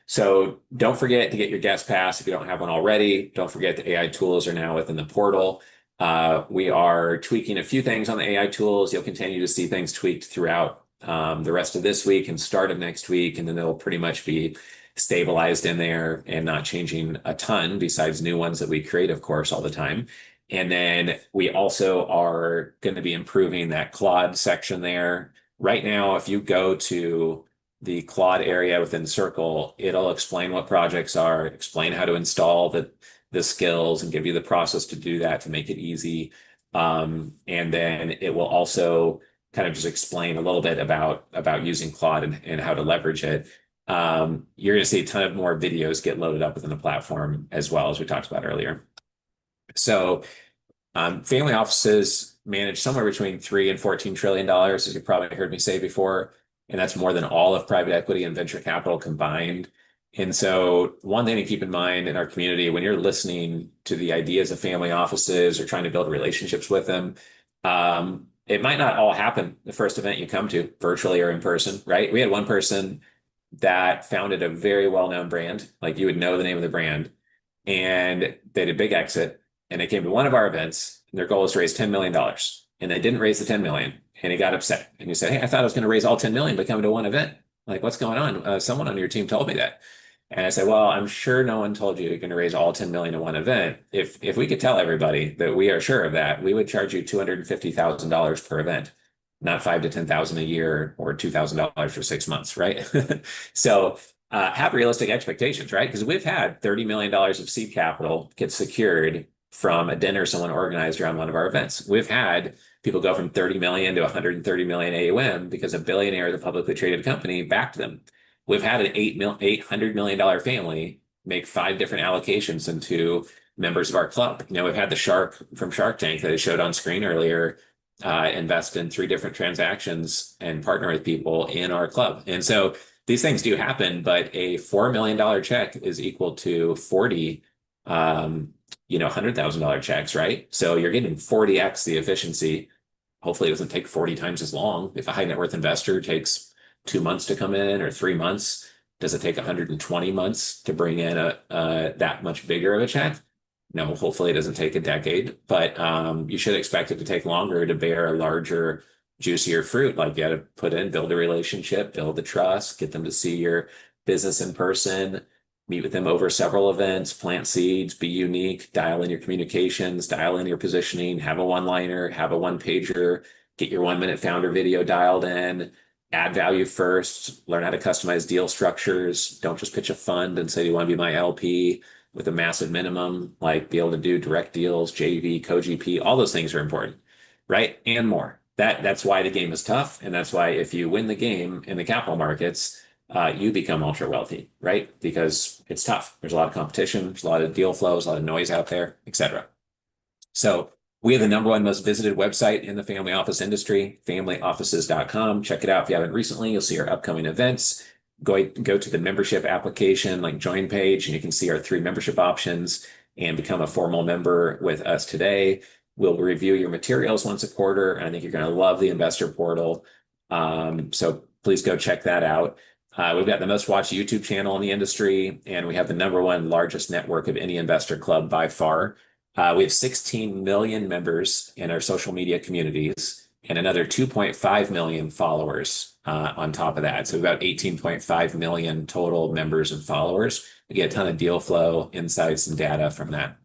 So don't forget to get your guest pass if you don't have one already. Don't forget the AI tools are now within the portal. We are tweaking a few things on the AI tools. You'll continue to see things tweaked throughout the rest of this week and start of next week, and then they'll pretty much be stabilized in there and not changing a ton besides new ones that we create, of course, all the time. And then we also are going to be improving that Claude section there. Right now, if you go to the Claude area within Circle, it'll explain what projects are, explain how to install the skills and give you the process to do that to make it easy. And then it will also kind of just explain a little bit about using Claude and how to leverage it. You're going to see a ton of more videos get loaded up within the platform as well, as we talked about earlier. So family offices manage somewhere between $3 and $14 trillion, as you probably heard me say before. And that's more than all of private equity and venture capital combined. And so one thing to keep in mind in our community, when you're listening to the ideas of family offices or trying to build relationships with them, it might not all happen the first event you come to, virtually or in person, right? We had one person that founded a very well-known brand, like you would know the name of the brand, and they did a big exit, and they came to one of our events, and their goal was to raise $10 million, and they didn't raise the 10 million, and he got upset. And he said, "Hey, I thought I was going to raise all 10 million by coming to one event. Like, what's going on? Someone on your team told me that." And I said, "Well, I'm sure no one told you you're going to raise all 10 million in one event. If we could tell everybody that we are sure of that, we would charge you $250,000 per event, not 5 to 10,000 a year or $2,000 for 6 months, right?" So have realistic expectations, right? Because we've had $30 million of seed capital get secured from a dinner someone organized around one of our events. We've had people go from 30 million to 130 million AUM because a billionaire of the publicly traded company backed them. We've had an $800 million family make 5 different allocations into members of our club. You know, we've had the shark from Shark Tank that I showed on screen earlier invest in 3 different transactions and partner with people in our club. And so these things do happen, but a $4 million check is equal to 40 $100,000 checks, right? So you're getting 40x the efficiency. Hopefully it doesn't take 40 times as long. If a high net worth investor takes 2 months to come in or 3 months, Does it take 120 months to bring in a that much bigger of a check? No, hopefully it doesn't take a decade, but you should expect it to take longer to bear a larger, juicier fruit. Like you got to put in, build a relationship, build the trust, get them to see your business in person, meet with them over several events, plant seeds, be unique, dial in your communications, dial in your positioning, have a one-liner, have a one-pager, get your 1-minute founder video dialed in, add value first, learn how to customize deal structures. Don't just pitch a fund and say, you want to be my LP with a massive minimum, like be able to do direct deals, JV, co-GP, all those things are important, right? And more. That's why the game is tough. And that's why if you win the game in the capital markets, you become ultra wealthy, right? Because it's tough. There's a lot of competition, there's a lot of deal flows, a lot of noise out there, etc. So we have the number one most visited website in the family office industry, familyoffices.com. Check it out if you haven't recently. You'll see our upcoming events. Go to the membership application, like join page, and you can see our 3 membership options and become a formal member with us today. We'll review your materials once a quarter, and I think you're going to love the investor portal. So please go check that out. We've got the most watched YouTube channel in the industry, and we have the number one largest network of any investor club by far. We have 16 million members in our social media communities and another 2.5 million followers on top of that. So about 18.5 million total members and followers. We get a ton of deal flow, insights, and data from that.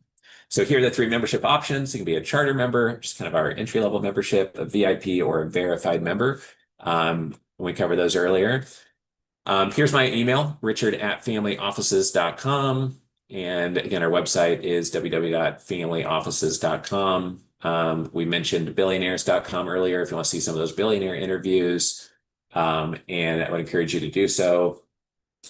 So here are the 3 membership options. You can be a charter member, just kind of our entry-level membership, a VIP, or a verified member. We covered those earlier. Here's my email, richard@familyoffices.com. And again, our website is www.familyoffices.com. We mentioned billionaires.com earlier if you want to see some of those billionaire interviews. And I would encourage you to do so.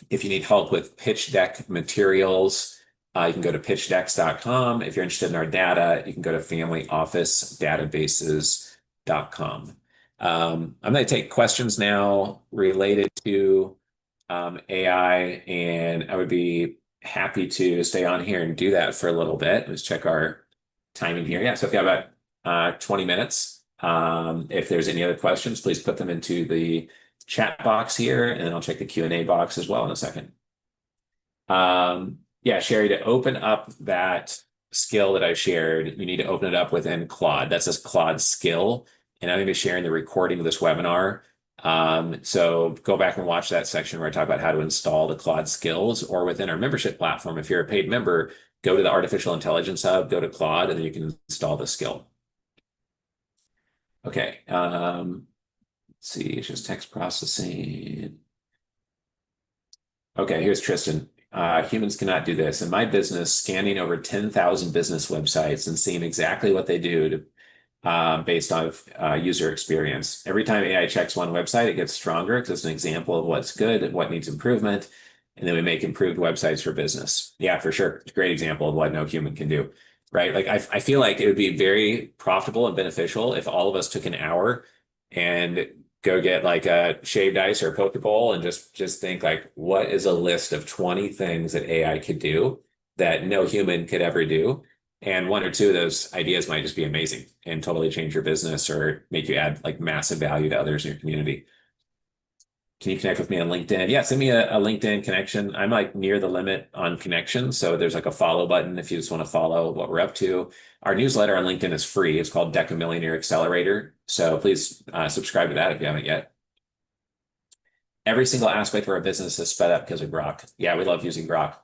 If you need help with pitch deck materials, you can go to pitchdecks.com. If you're interested in our data, you can go to familyofficedatabases.com. I'm going to take questions now related to AI, and I would be happy to stay on here and do that for a little bit. Let's check our timing here. Yeah, so if you have about 20 minutes, if there's any other questions, please put them into the chat box here, and then I'll check the Q&A box as well in a second. Yeah, Sherry, to open up that skill that I shared, you need to open it up within Claude. That says Claude skill, and I'm going to be sharing the recording of this webinar. So go back and watch that section where I talk about how to install the Claude skills, or within our membership platform. If you're a paid member, go to the Artificial Intelligence Hub, go to Claude, and then you can install the skill. Okay. Let's see, it's just text processing. Okay, here's Tristan. Humans cannot do this. In my business, scanning over 10,000 business websites and seeing exactly what they do to based on user experience. Every time AI checks one website, it gets stronger because it's an example of what's good and what needs improvement. And then we make improved websites for business. Yeah, for sure. It's a great example of what no human can do, right? Like I feel like it would be very profitable and beneficial if all of us took an hour and go get like a shaved ice or a poke bowl and just think like, what is a list of 20 things that AI could do that no human could ever do? And 1 or 2 of those ideas might just be amazing and totally change your business or make you add like massive value to others in your community. Can you connect with me on LinkedIn? Yeah, send me a LinkedIn connection. I'm like near the limit on connections. So there's like a follow button if you just want to follow what we're up to. Our newsletter on LinkedIn is free. It's called Decamillionaire Accelerator. So please subscribe to that if you haven't yet. Every single aspect of our business is sped up because of Grok. Yeah, we love using Grok.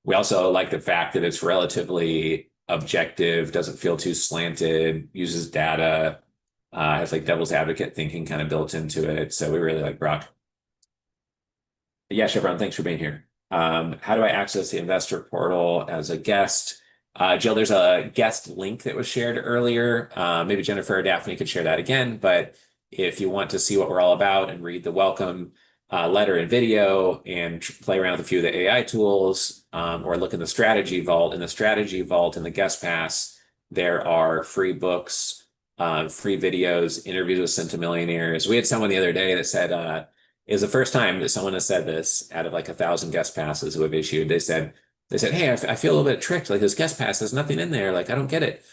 We also like the fact that it's relatively objective, doesn't feel too slanted, uses data, has like devil's advocate thinking kind of built into it. So we really like Grok. Yeah, Chevron, thanks for being here. How do I access the investor portal as a guest? Jill, there's a guest link that was shared earlier. Maybe Jennifer or Daphne could share that again. But if you want to see what we're all about and read the welcome letter and video and play around with a few of the AI tools, or look in the strategy vault. In the strategy vault in the guest pass, there are free books, free videos, interviews with centimillionaires. We had someone the other day that said, it was the first time that someone has said this out of like 1,000 guest passes we've issued. They said, hey, I feel a little bit tricked. Like this guest pass, there's nothing in there. Like, I don't get it.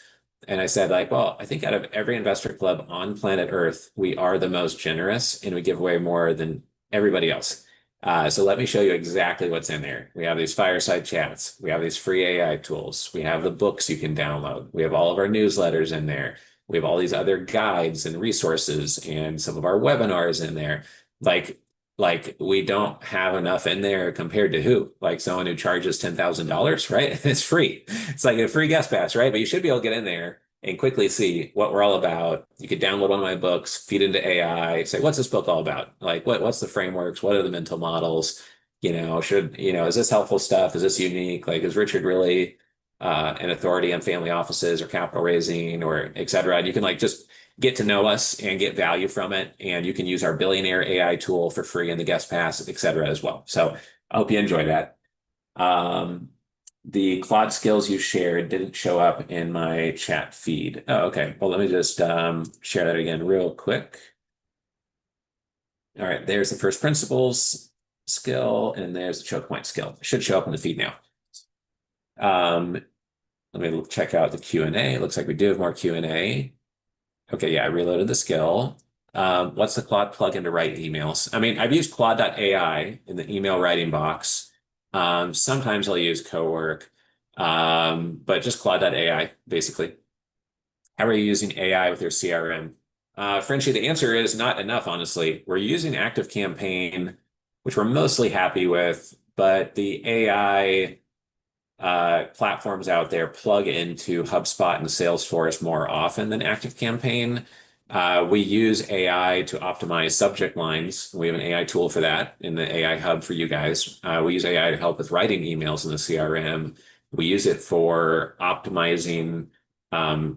And I said, like, well, I think out of every investor club on planet Earth, we are the most generous and we give away more than everybody else. So let me show you exactly what's in there. We have these fireside chats. We have these free AI tools. We have the books you can download. We have all of our newsletters in there. We have all these other guides and resources and some of our webinars in there. Like, like we don't have enough in there compared to who? Like someone who charges $10,000, right? It's free. It's like a free guest pass, right? But you should be able to get in there and quickly see what we're all about. You could download one of my books, feed into AI, say, what's this book all about? Like, what's the frameworks? What are the mental models? Is this helpful stuff? Is this unique? Like, is Richard really an authority on family offices or capital raising or et cetera? And you can like just get to know us and get value from it. And you can use our billionaire AI tool for free in the guest pass, et cetera, as well. So I hope you enjoy that. Um, the Claude skills you shared didn't show up in my chat feed. Oh, okay. Well, let me just share that again real quick. All right, there's the first principles skill, and there's the choke point skill. It should show up in the feed now. Let me check out the Q&A. It looks like we do have more Q&A. Okay, yeah, I reloaded the skill. What's the Claude plugin to write emails? I mean, I've used Claude.ai in the email writing box. Sometimes I'll use Cowork, but just Claude.ai, basically. How are you using AI with your CRM? Frenchie, the answer is not enough, honestly. We're using ActiveCampaign, which we're mostly happy with, but the AI platforms out there plug into HubSpot and Salesforce more often than ActiveCampaign. We use AI to optimize subject lines. We have an AI tool for that in the AI hub for you guys. We use AI to help with writing emails in the CRM. We use it for optimizing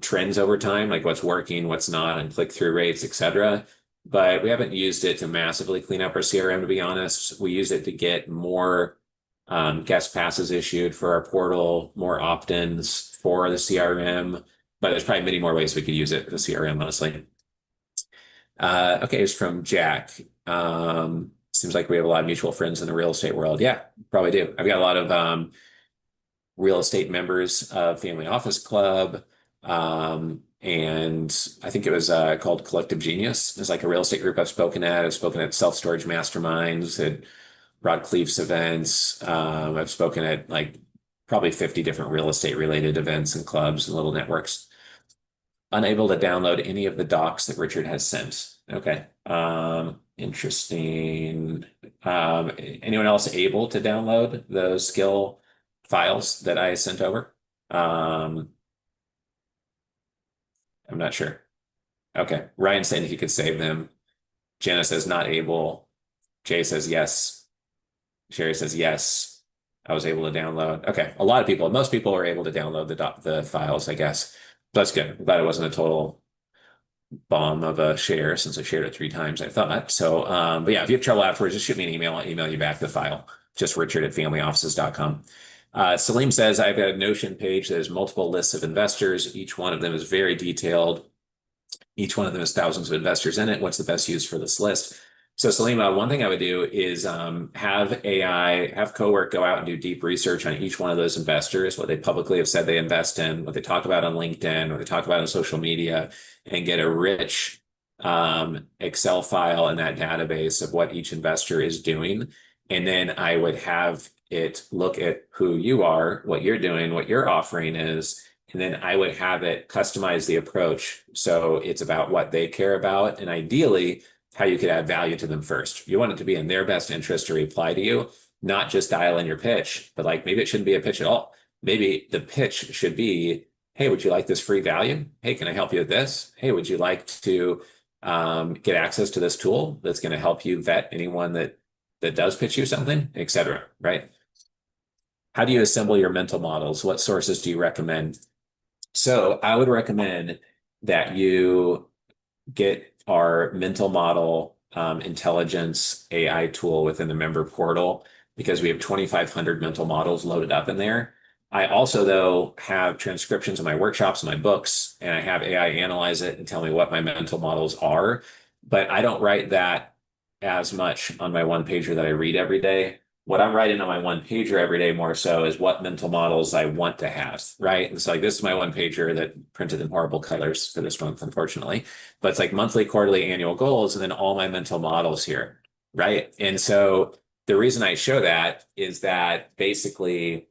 trends over time, like what's working, what's not, and click-through rates, et cetera. But we haven't used it to massively clean up our CRM, to be honest. We use it to get more guest passes issued for our portal, more opt-ins for the CRM, but there's probably many more ways we could use it for the CRM, honestly. Okay, it's from Jack. Seems like we have a lot of mutual friends in the real estate world. Yeah, probably do. I've got a lot of real estate members of Family Office Club. And I think it was called Collective Genius. It's like a real estate group I've spoken at. I've spoken at self-storage masterminds, at Rod Cleef's events. I've spoken at like probably 50 different real estate related events and clubs and little networks. Unable to download any of the docs that Richard has sent. Okay. Interesting. Anyone else able to download those skill files that I sent over? I'm not sure. Okay. Ryan saying he could save them. Jenna says not able. Jay says yes. Sherry says yes. I was able to download. Okay. A lot of people, most people are able to download the files, I guess. That's good. I'm glad it wasn't a total bomb of a share since I shared it 3 times, I thought. So, but yeah, if you have trouble afterwards, just shoot me an email. I'll email you back the file. Just richard@familyoffices.com. Salim says, I've got a Notion page that has multiple lists of investors. Each one of them is very detailed. Each one of them has thousands of investors in it. What's the best use for this list? So Salima, one thing I would do is have AI, have Cowork go out and do deep research on each one of those investors, what they publicly have said they invest in, what they talk about on LinkedIn, what they talk about on social media, and get a rich Excel file in that database of what each investor is doing. And then I would have it look at who you are, what you're doing, what your offering is, and then I would have it customize the approach. So it's about what they care about, and ideally, how you could add value to them first. You want it to be in their best interest to reply to you, not just dial in your pitch, but like maybe it shouldn't be a pitch at all. Maybe the pitch should be, hey, would you like this free value? Hey, can I help you with this? Hey, would you like to get access to this tool that's going to help you vet anyone that does pitch you something, et cetera, right? How do you assemble your mental models? What sources do you recommend? So I would recommend that you get our mental model intelligence AI tool within the member portal because we have 2,500 mental models loaded up in there. I also, though, have transcriptions of my workshops and my books, and I have AI analyze it and tell me what my mental models are. But I don't write that as much on my one pager that I read every day. What I'm writing on my one pager every day more so is what mental models I want to have, right? And so like this is my one pager that printed in horrible colors for this month, unfortunately. But it's like monthly, quarterly, annual goals, and then all my mental models here, right? And so the reason I show that is that basically,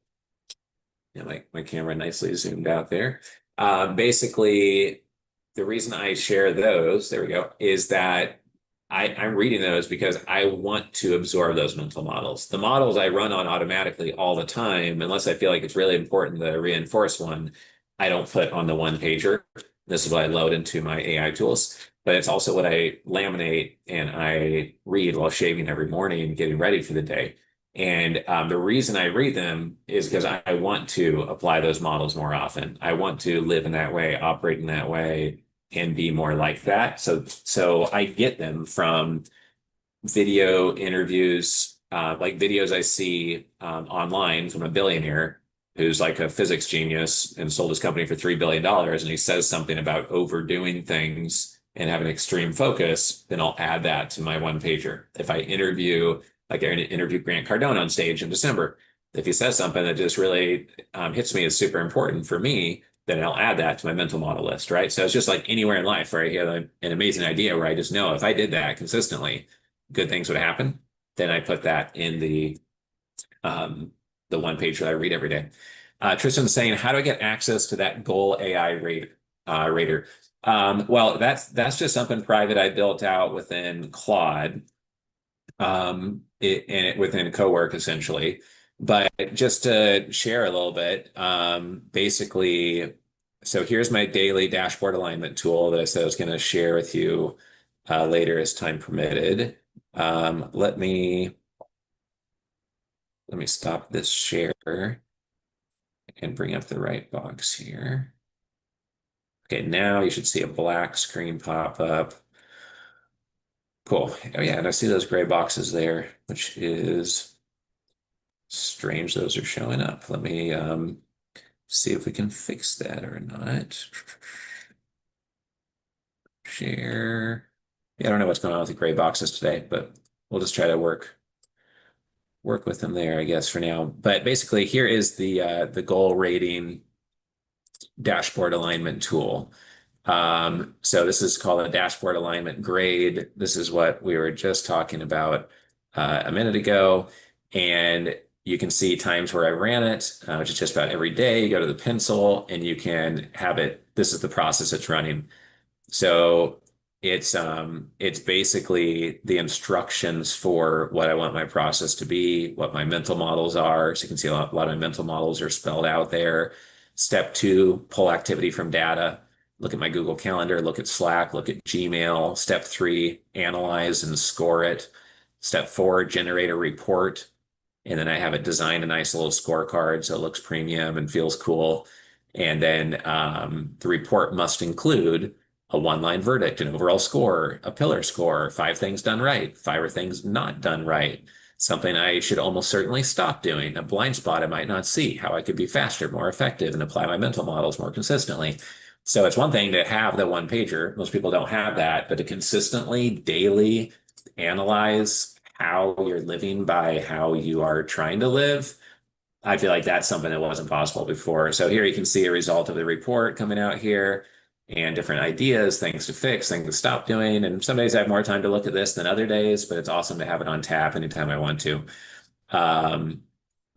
my camera nicely zoomed out there. Basically, the reason I share those, there we go, is that I'm reading those because I want to absorb those mental models. The models I run on automatically all the time, unless I feel like it's really important to reinforce one, I don't put on the one pager. This is what I load into my AI tools, but it's also what I laminate and I read while shaving every morning, getting ready for the day. And the reason I read them is because I want to apply those models more often. I want to live in that way, operate in that way, and be more like that. So I get them from video interviews, like videos I see online from a billionaire who's like a physics genius and sold his company for $3 billion, and he says something about overdoing things and having extreme focus, then I'll add that to my one pager. If I interview, like I interviewed Grant Cardone on stage in December, if he says something that just really hits me as super important for me, then I'll add that to my mental model list, right? So it's just like anywhere in life where I hear an amazing idea where I just know if I did that consistently, good things would happen, then I put that in the one page that I read every day. Tristan's saying, how do I get access to that goal AI rater? Well, that's just something private I built out within Claude, within Cowork essentially. But just to share a little bit, basically, so here's my daily dashboard alignment tool that I said I was going to share with you later as time permitted. Let me stop this share and bring up the right box here. Okay, now you should see a black screen pop up. Cool. Oh yeah, and I see those gray boxes there, which is strange those are showing up. Let me see if we can fix that or not. Share. Yeah, I don't know what's going on with the gray boxes today, but we'll just try to work with them there, I guess, for now. But basically, here is the goal rating dashboard alignment tool. So this is called a dashboard alignment grade. This is what we were just talking about a minute ago. And you can see times where I ran it, which is just about every day. You go to the pencil and you can have it. This is the process it's running. So it's basically the instructions for what I want my process to be, what my mental models are. So you can see a lot of my mental models are spelled out there. Step two, pull activity from data. Look at my Google Calendar, look at Slack, look at Gmail. Step three, analyze and score it. Step four, generate a report. And then I have it designed a nice little scorecard so it looks premium and feels cool. And then the report must include a one-line verdict, an overall score, a pillar score, 5 things done right, 5 things not done right, something I should almost certainly stop doing, a blind spot I might not see, how I could be faster, more effective, and apply my mental models more consistently. So it's one thing to have the one pager. Most people don't have that, but to consistently, daily analyze how you're living by how you are trying to live, I feel like that's something that wasn't possible before. So here you can see a result of the report coming out here and different ideas, things to fix, things to stop doing. And some days I have more time to look at this than other days, but it's awesome to have it on tap anytime I want to. Um,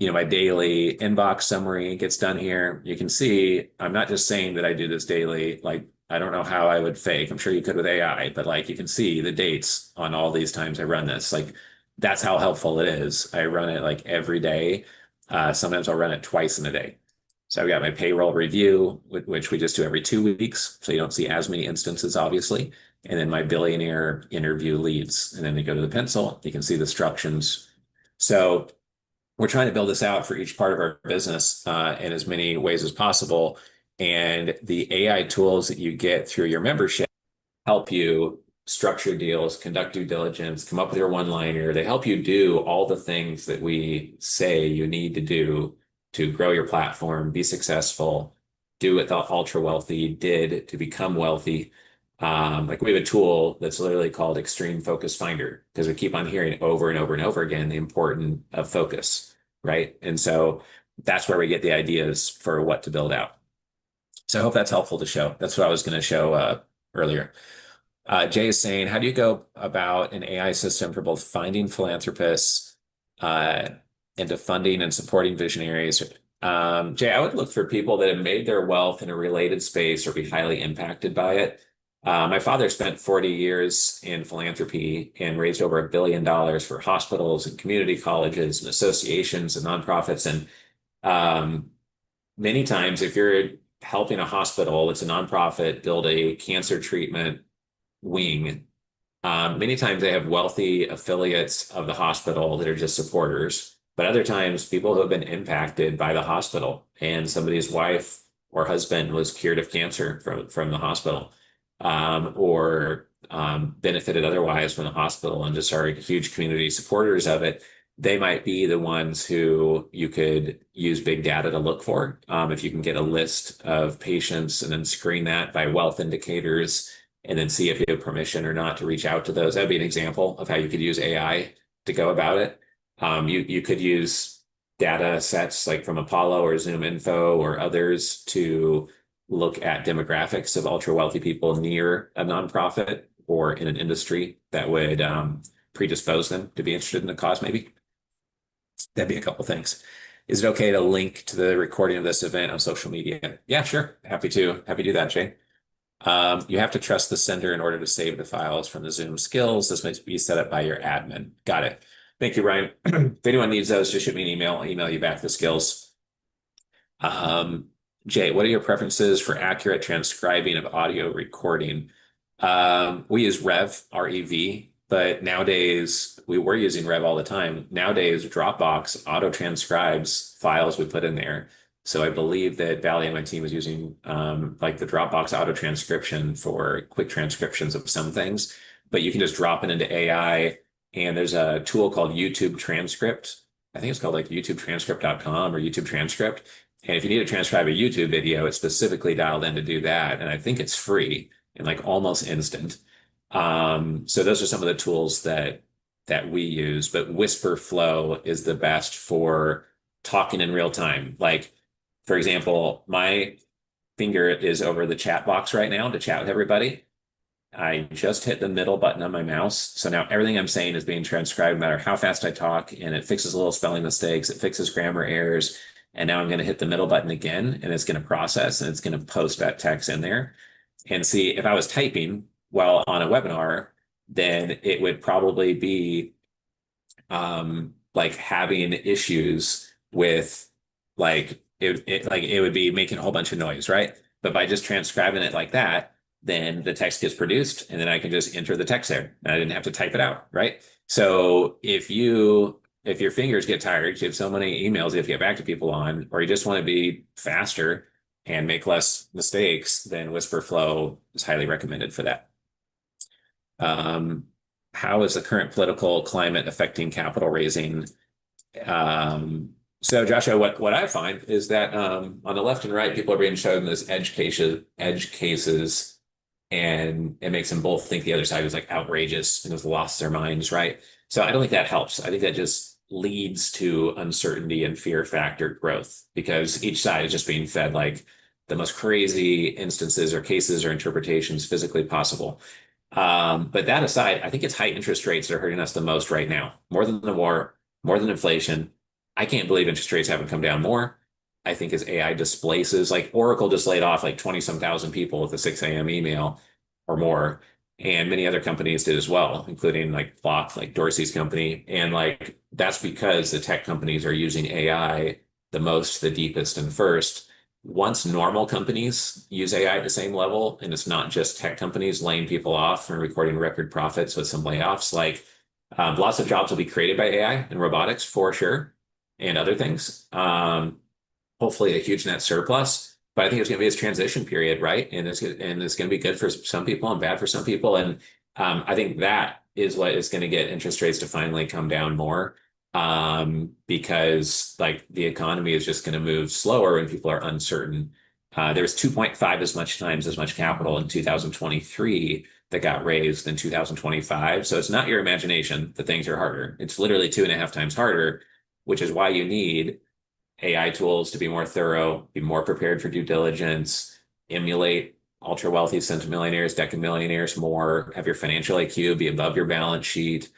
my daily inbox summary gets done here. You can see I'm not just saying that I do this daily. Like, I don't know how I would fake. I'm sure you could with AI, but like you can see the dates on all these times I run this. Like, that's how helpful it is. I run it like every day. Sometimes I'll run it twice in a day. So I've got my payroll review, which we just do every 2 weeks. So you don't see as many instances, obviously. And then my billionaire interview leads. And then you go to the pencil, you can see the instructions. So we're trying to build this out for each part of our business in as many ways as possible. And the AI tools that you get through your membership help you structure deals, conduct due diligence, come up with your one-liner. They help you do all the things that we say you need to do to grow your platform, be successful, do what the ultra wealthy did to become wealthy. Like we have a tool that's literally called Extreme Focus Finder because we keep on hearing over and over and over again the importance of focus, right? And so that's where we get the ideas for what to build out. So I hope that's helpful to show. That's what I was going to show earlier. Jay is saying, how do you go about an AI system for both finding philanthropists uh, into funding and supporting visionaries. Jay, I would look for people that have made their wealth in a related space or be highly impacted by it. My father spent 40 years in philanthropy and raised over $1 billion for hospitals and community colleges and associations and nonprofits. And um, many times, if you're helping a hospital, it's a nonprofit, build a cancer treatment wing. Many times they have wealthy affiliates of the hospital that are just supporters, but other times people who have been impacted by the hospital and somebody's wife or husband was cured of cancer from the hospital, or benefited otherwise from the hospital and just are huge community supporters of it. They might be the ones who you could use big data to look for. If you can get a list of patients and then screen that by wealth indicators and then see if you have permission or not to reach out to those. That'd be an example of how you could use AI to go about it. You could use data sets like from Apollo or Zoom Info or others to look at demographics of ultra wealthy people near a nonprofit or in an industry that would predispose them to be interested in the cause, maybe. That'd be a couple things. Is it okay to link to the recording of this event on social media? Yeah, sure. Happy to. Happy to do that, Jay. You have to trust the sender in order to save the files from the Zoom skills. This must be set up by your admin. Got it. Thank you, Ryan. If anyone needs those, just shoot me an email. I'll email you back the skills. Um, Jay, what are your preferences for accurate transcribing of audio recording? We use Rev, R-E-V, but nowadays we were using Rev all the time. Nowadays, Dropbox auto transcribes files we put in there. So I believe that Valley and my team is using like the Dropbox auto transcription for quick transcriptions of some things, but you can just drop it into AI. And there's a tool called YouTube Transcript. I think it's called like YouTubeTranscript.com or YouTube Transcript. And if you need to transcribe a YouTube video, it's specifically dialed in to do that. And I think it's free and like almost instant. So those are some of the tools that we use, but Whisper Flow is the best for talking in real time. Like, for example, my finger is over the chat box right now to chat with everybody. I just hit the middle button on my mouse. So now everything I'm saying is being transcribed, no matter how fast I talk, and it fixes little spelling mistakes, it fixes grammar errors. And now I'm going to hit the middle button again, and it's going to process and it's going to post that text in there. And see, if I was typing while on a webinar, then it would probably be like having issues with like it would be making a whole bunch of noise, right? But by just transcribing it like that, then the text gets produced and then I can just enter the text there and I didn't have to type it out, right? So if your fingers get tired, you have so many emails you have to get back to people on, or you just want to be faster and make less mistakes, then Whisper Flow is highly recommended for that. How is the current political climate affecting capital raising? So Joshua, what I find is that on the left and right, people are being shown this edge cases, and it makes them both think the other side is like outrageous and has lost their minds, right? So I don't think that helps. I think that just leads to uncertainty and fear factor growth because each side is just being fed like the most crazy instances or cases or interpretations physically possible. But that aside, I think it's high interest rates that are hurting us the most right now, more than the war, more than inflation. I can't believe interest rates haven't come down more. I think as AI displaces, like Oracle just laid off like 20 some thousand people with a 6 a.m. email or more. And many other companies did as well, including like Block, like Dorsey's company. And like that's because the tech companies are using AI the most, the deepest, and first. Once normal companies use AI at the same level, and it's not just tech companies laying people off and recording record profits with some layoffs, like lots of jobs will be created by AI and robotics for sure, and other things. Hopefully a huge net surplus, but I think it's going to be this transition period, right? And it's going to be good for some people and bad for some people. And I think that is what is going to get interest rates to finally come down more, because like the economy is just going to move slower when people are uncertain. There's 2.5 as much times as much capital in 2023 that got raised in 2025. So it's not your imagination that things are harder. It's literally 2.5 times harder, which is why you need AI tools to be more thorough, be more prepared for due diligence, emulate ultra wealthy centimillionaires, decamillionaires more, have your financial IQ be above your balance sheet,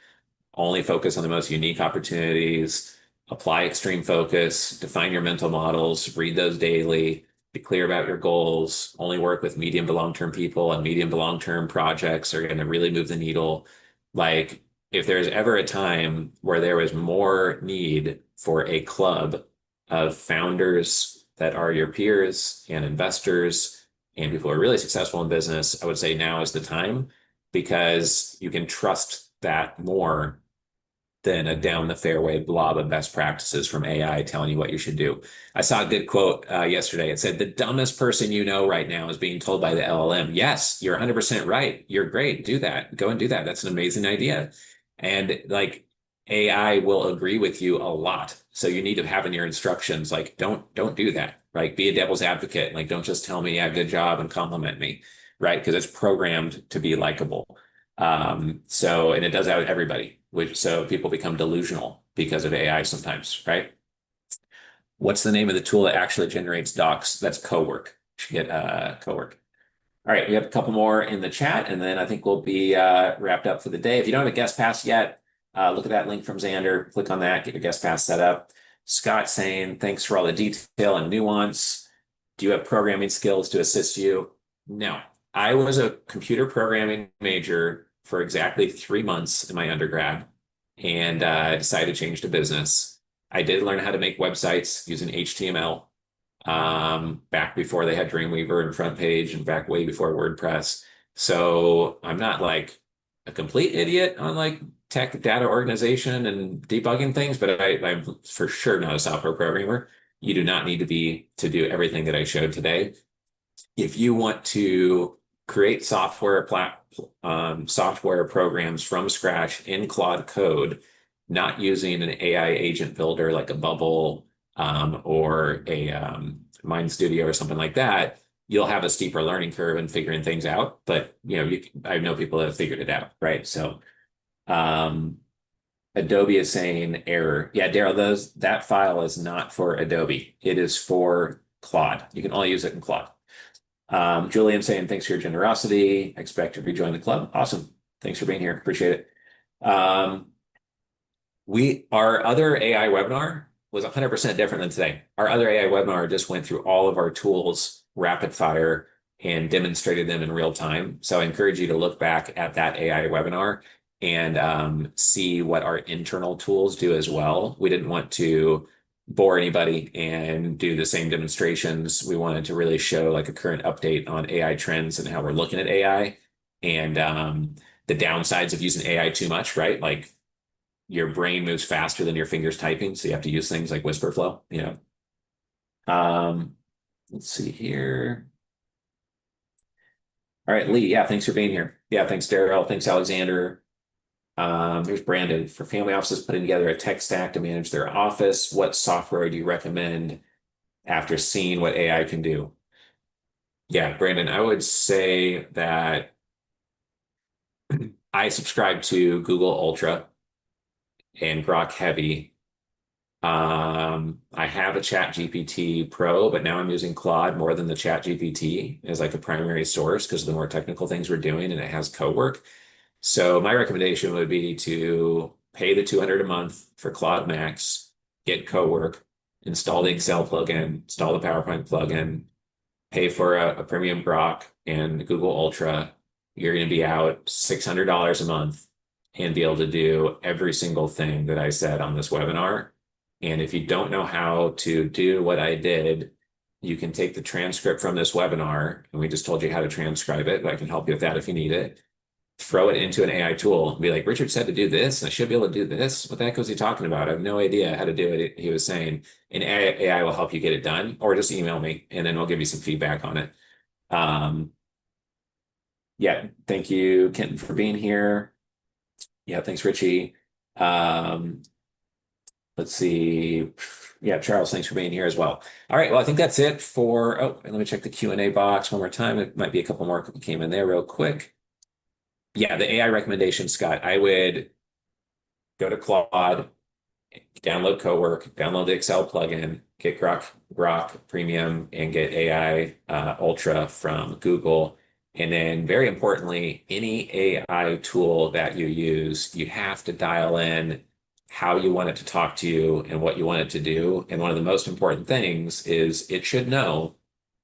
only focus on the most unique opportunities, apply extreme focus, define your mental models, read those daily, be clear about your goals, only work with medium to long-term people, and medium to long-term projects are going to really move the needle. Like, if there's ever a time where there was more need for a club of founders that are your peers and investors and people who are really successful in business, I would say now is the time, because you can trust that more than a down the fairway blob of best practices from AI telling you what you should do. I saw a good quote yesterday. It said, "The dumbest person you know right now is being told by the LLM, yes, you're 100% right. You're great. Do that. Go and do that. That's an amazing idea." And like, AI will agree with you a lot. So you need to have in your instructions, like, don't do that. Right? Be a devil's advocate. Like, don't just tell me, yeah, good job and compliment me. Right? Because it's programmed to be likable. And it does that with everybody, which so people become delusional because of AI sometimes, right? What's the name of the tool that actually generates docs? That's Cowork. You should get Cowork. All right, we have a couple more in the chat, and then I think we'll be wrapped up for the day. If you don't have a guest pass yet, look at that link from Xander, click on that, get your guest pass set up. Scott saying, thanks for all the detail and nuance. Do you have programming skills to assist you? No. I was a computer programming major for exactly 3 months in my undergrad, and I decided to change to business. I did learn how to make websites using HTML back before they had Dreamweaver and Front Page and back way before WordPress. So I'm not like a complete idiot on like tech data organization and debugging things, but I'm for sure not a software programmer. You do not need to be to do everything that I showed today. If you want to create software programs from scratch in Claude code, not using an AI agent builder like a Bubble or a Mind Studio or something like that, you'll have a steeper learning curve in figuring things out. But I know people that have figured it out, right? So um, Adobe is saying error. Yeah, Daryl, that file is not for Adobe. It is for Claude. You can only use it in Claude. Julian saying, thanks for your generosity. I expect to rejoin the club. Awesome. Thanks for being here. Appreciate it. Our other AI webinar was 100% different than today. Our other AI webinar just went through all of our tools rapid fire and demonstrated them in real time. So I encourage you to look back at that AI webinar and see what our internal tools do as well. We didn't want to bore anybody and do the same demonstrations. We wanted to really show like a current update on AI trends and how we're looking at AI and the downsides of using AI too much, right? Like, your brain moves faster than your fingers typing, so you have to use things like whisper flow. Let's see here. All right, Lee. Yeah, thanks for being here. Yeah, thanks, Daryl. Thanks, Alexander. Here's Brandon. For family offices putting together a tech stack to manage their office, what software do you recommend after seeing what AI can do? Yeah, Brandon, I would say that I subscribe to Google Ultra and Grok Heavy. I have a Chat GPT Pro, but now I'm using Claude more than the Chat GPT as like a primary source because of the more technical things we're doing, and it has Cowork. So my recommendation would be to pay the 200 a month for Claude Max, get Cowork, install the Excel plugin, install the PowerPoint plugin, pay for a premium Grok and Google Ultra. You're going to be out $600 a month and be able to do every single thing that I said on this webinar. And if you don't know how to do what I did, you can take the transcript from this webinar, and we just told you how to transcribe it, but I can help you with that if you need it. Throw it into an AI tool and be like, Richard said to do this, and I should be able to do this. What the heck was he talking about? I have no idea how to do it. He was saying, and AI will help you get it done, or just email me, and then we'll give you some feedback on it. Yeah, thank you, Kenton, for being here. Yeah, thanks, Richie. Let's see. Yeah, Charles, thanks for being here as well. All right, well, I think that's it for, and let me check the Q&A box one more time. It might be a couple more came in there real quick. Yeah, the AI recommendation, Scott, I would go to Claude, download Cowork, download the Excel plugin, get Grok Premium, and get AI Ultra from Google, And then very importantly, any AI tool that you use, you have to dial in how you want it to talk to you and what you want it to do. And one of the most important things is it should know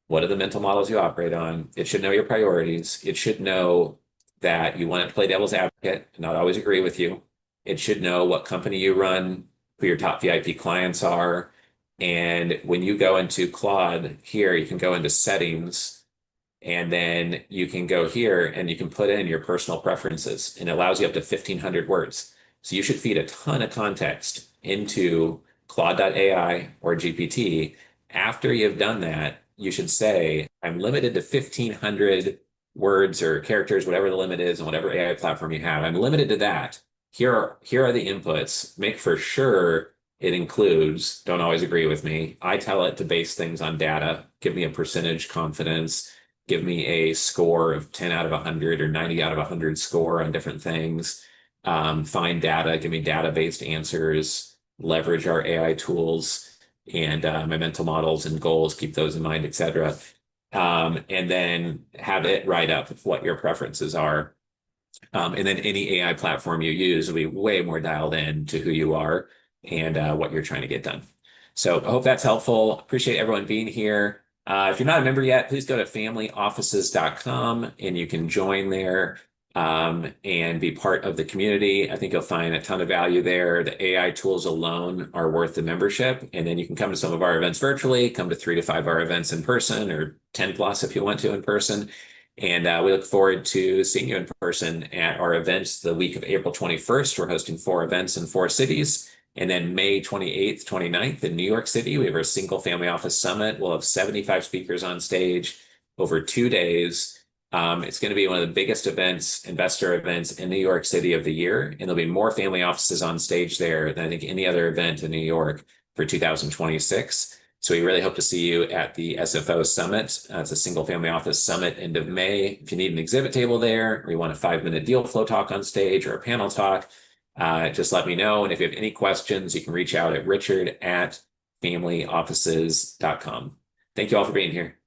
what are the mental models you operate on. It should know your priorities. It should know that you want to play devil's advocate, not always agree with you. It should know what company you run, who your top VIP clients are. And when you go into Claude here, you can go into settings and then you can go here and you can put in your personal preferences and it allows you up to 1,500 words. So you should feed a ton of context into Claude.ai or GPT. After you've done that, you should say, I'm limited to 1,500 words or characters, whatever the limit is on whatever AI platform you have. I'm limited to that. Here are the inputs. Make for sure it includes, don't always agree with me. I tell it to base things on data, give me a percentage confidence, give me a score of 10 out of 100 or 90 out of 100 score on different things. Find data, give me data-based answers, leverage our AI tools and my mental models and goals, keep those in mind, etc. And then have it write up what your preferences are. And then any AI platform you use will be way more dialed in to who you are and what you're trying to get done. So I hope that's helpful. Appreciate everyone being here. If you're not a member yet, please go to familyoffices.com and you can join there and be part of the community. I think you'll find a ton of value there. The AI tools alone are worth the membership. And then you can come to some of our events virtually, come to 3 to 5 our events in person or 10 plus if you want to in person. And we look forward to seeing you in person at our events the week of April 21st. We're hosting 4 events in 4 cities. And then May 28th, 29th in New York City, we have our single family office summit. We'll have 75 speakers on stage over 2 days. It's going to be one of the biggest events, investor events in New York City of the year. And there'll be more family offices on stage there than I think any other event in New York for 2026. So we really hope to see you at the SFO Summit. It's a single family office summit end of May. If you need an exhibit table there, or you want a 5-minute deal flow talk on stage or a panel talk, just let me know. And if you have any questions, you can reach out at richard@familyoffices.com. Thank you all for being here.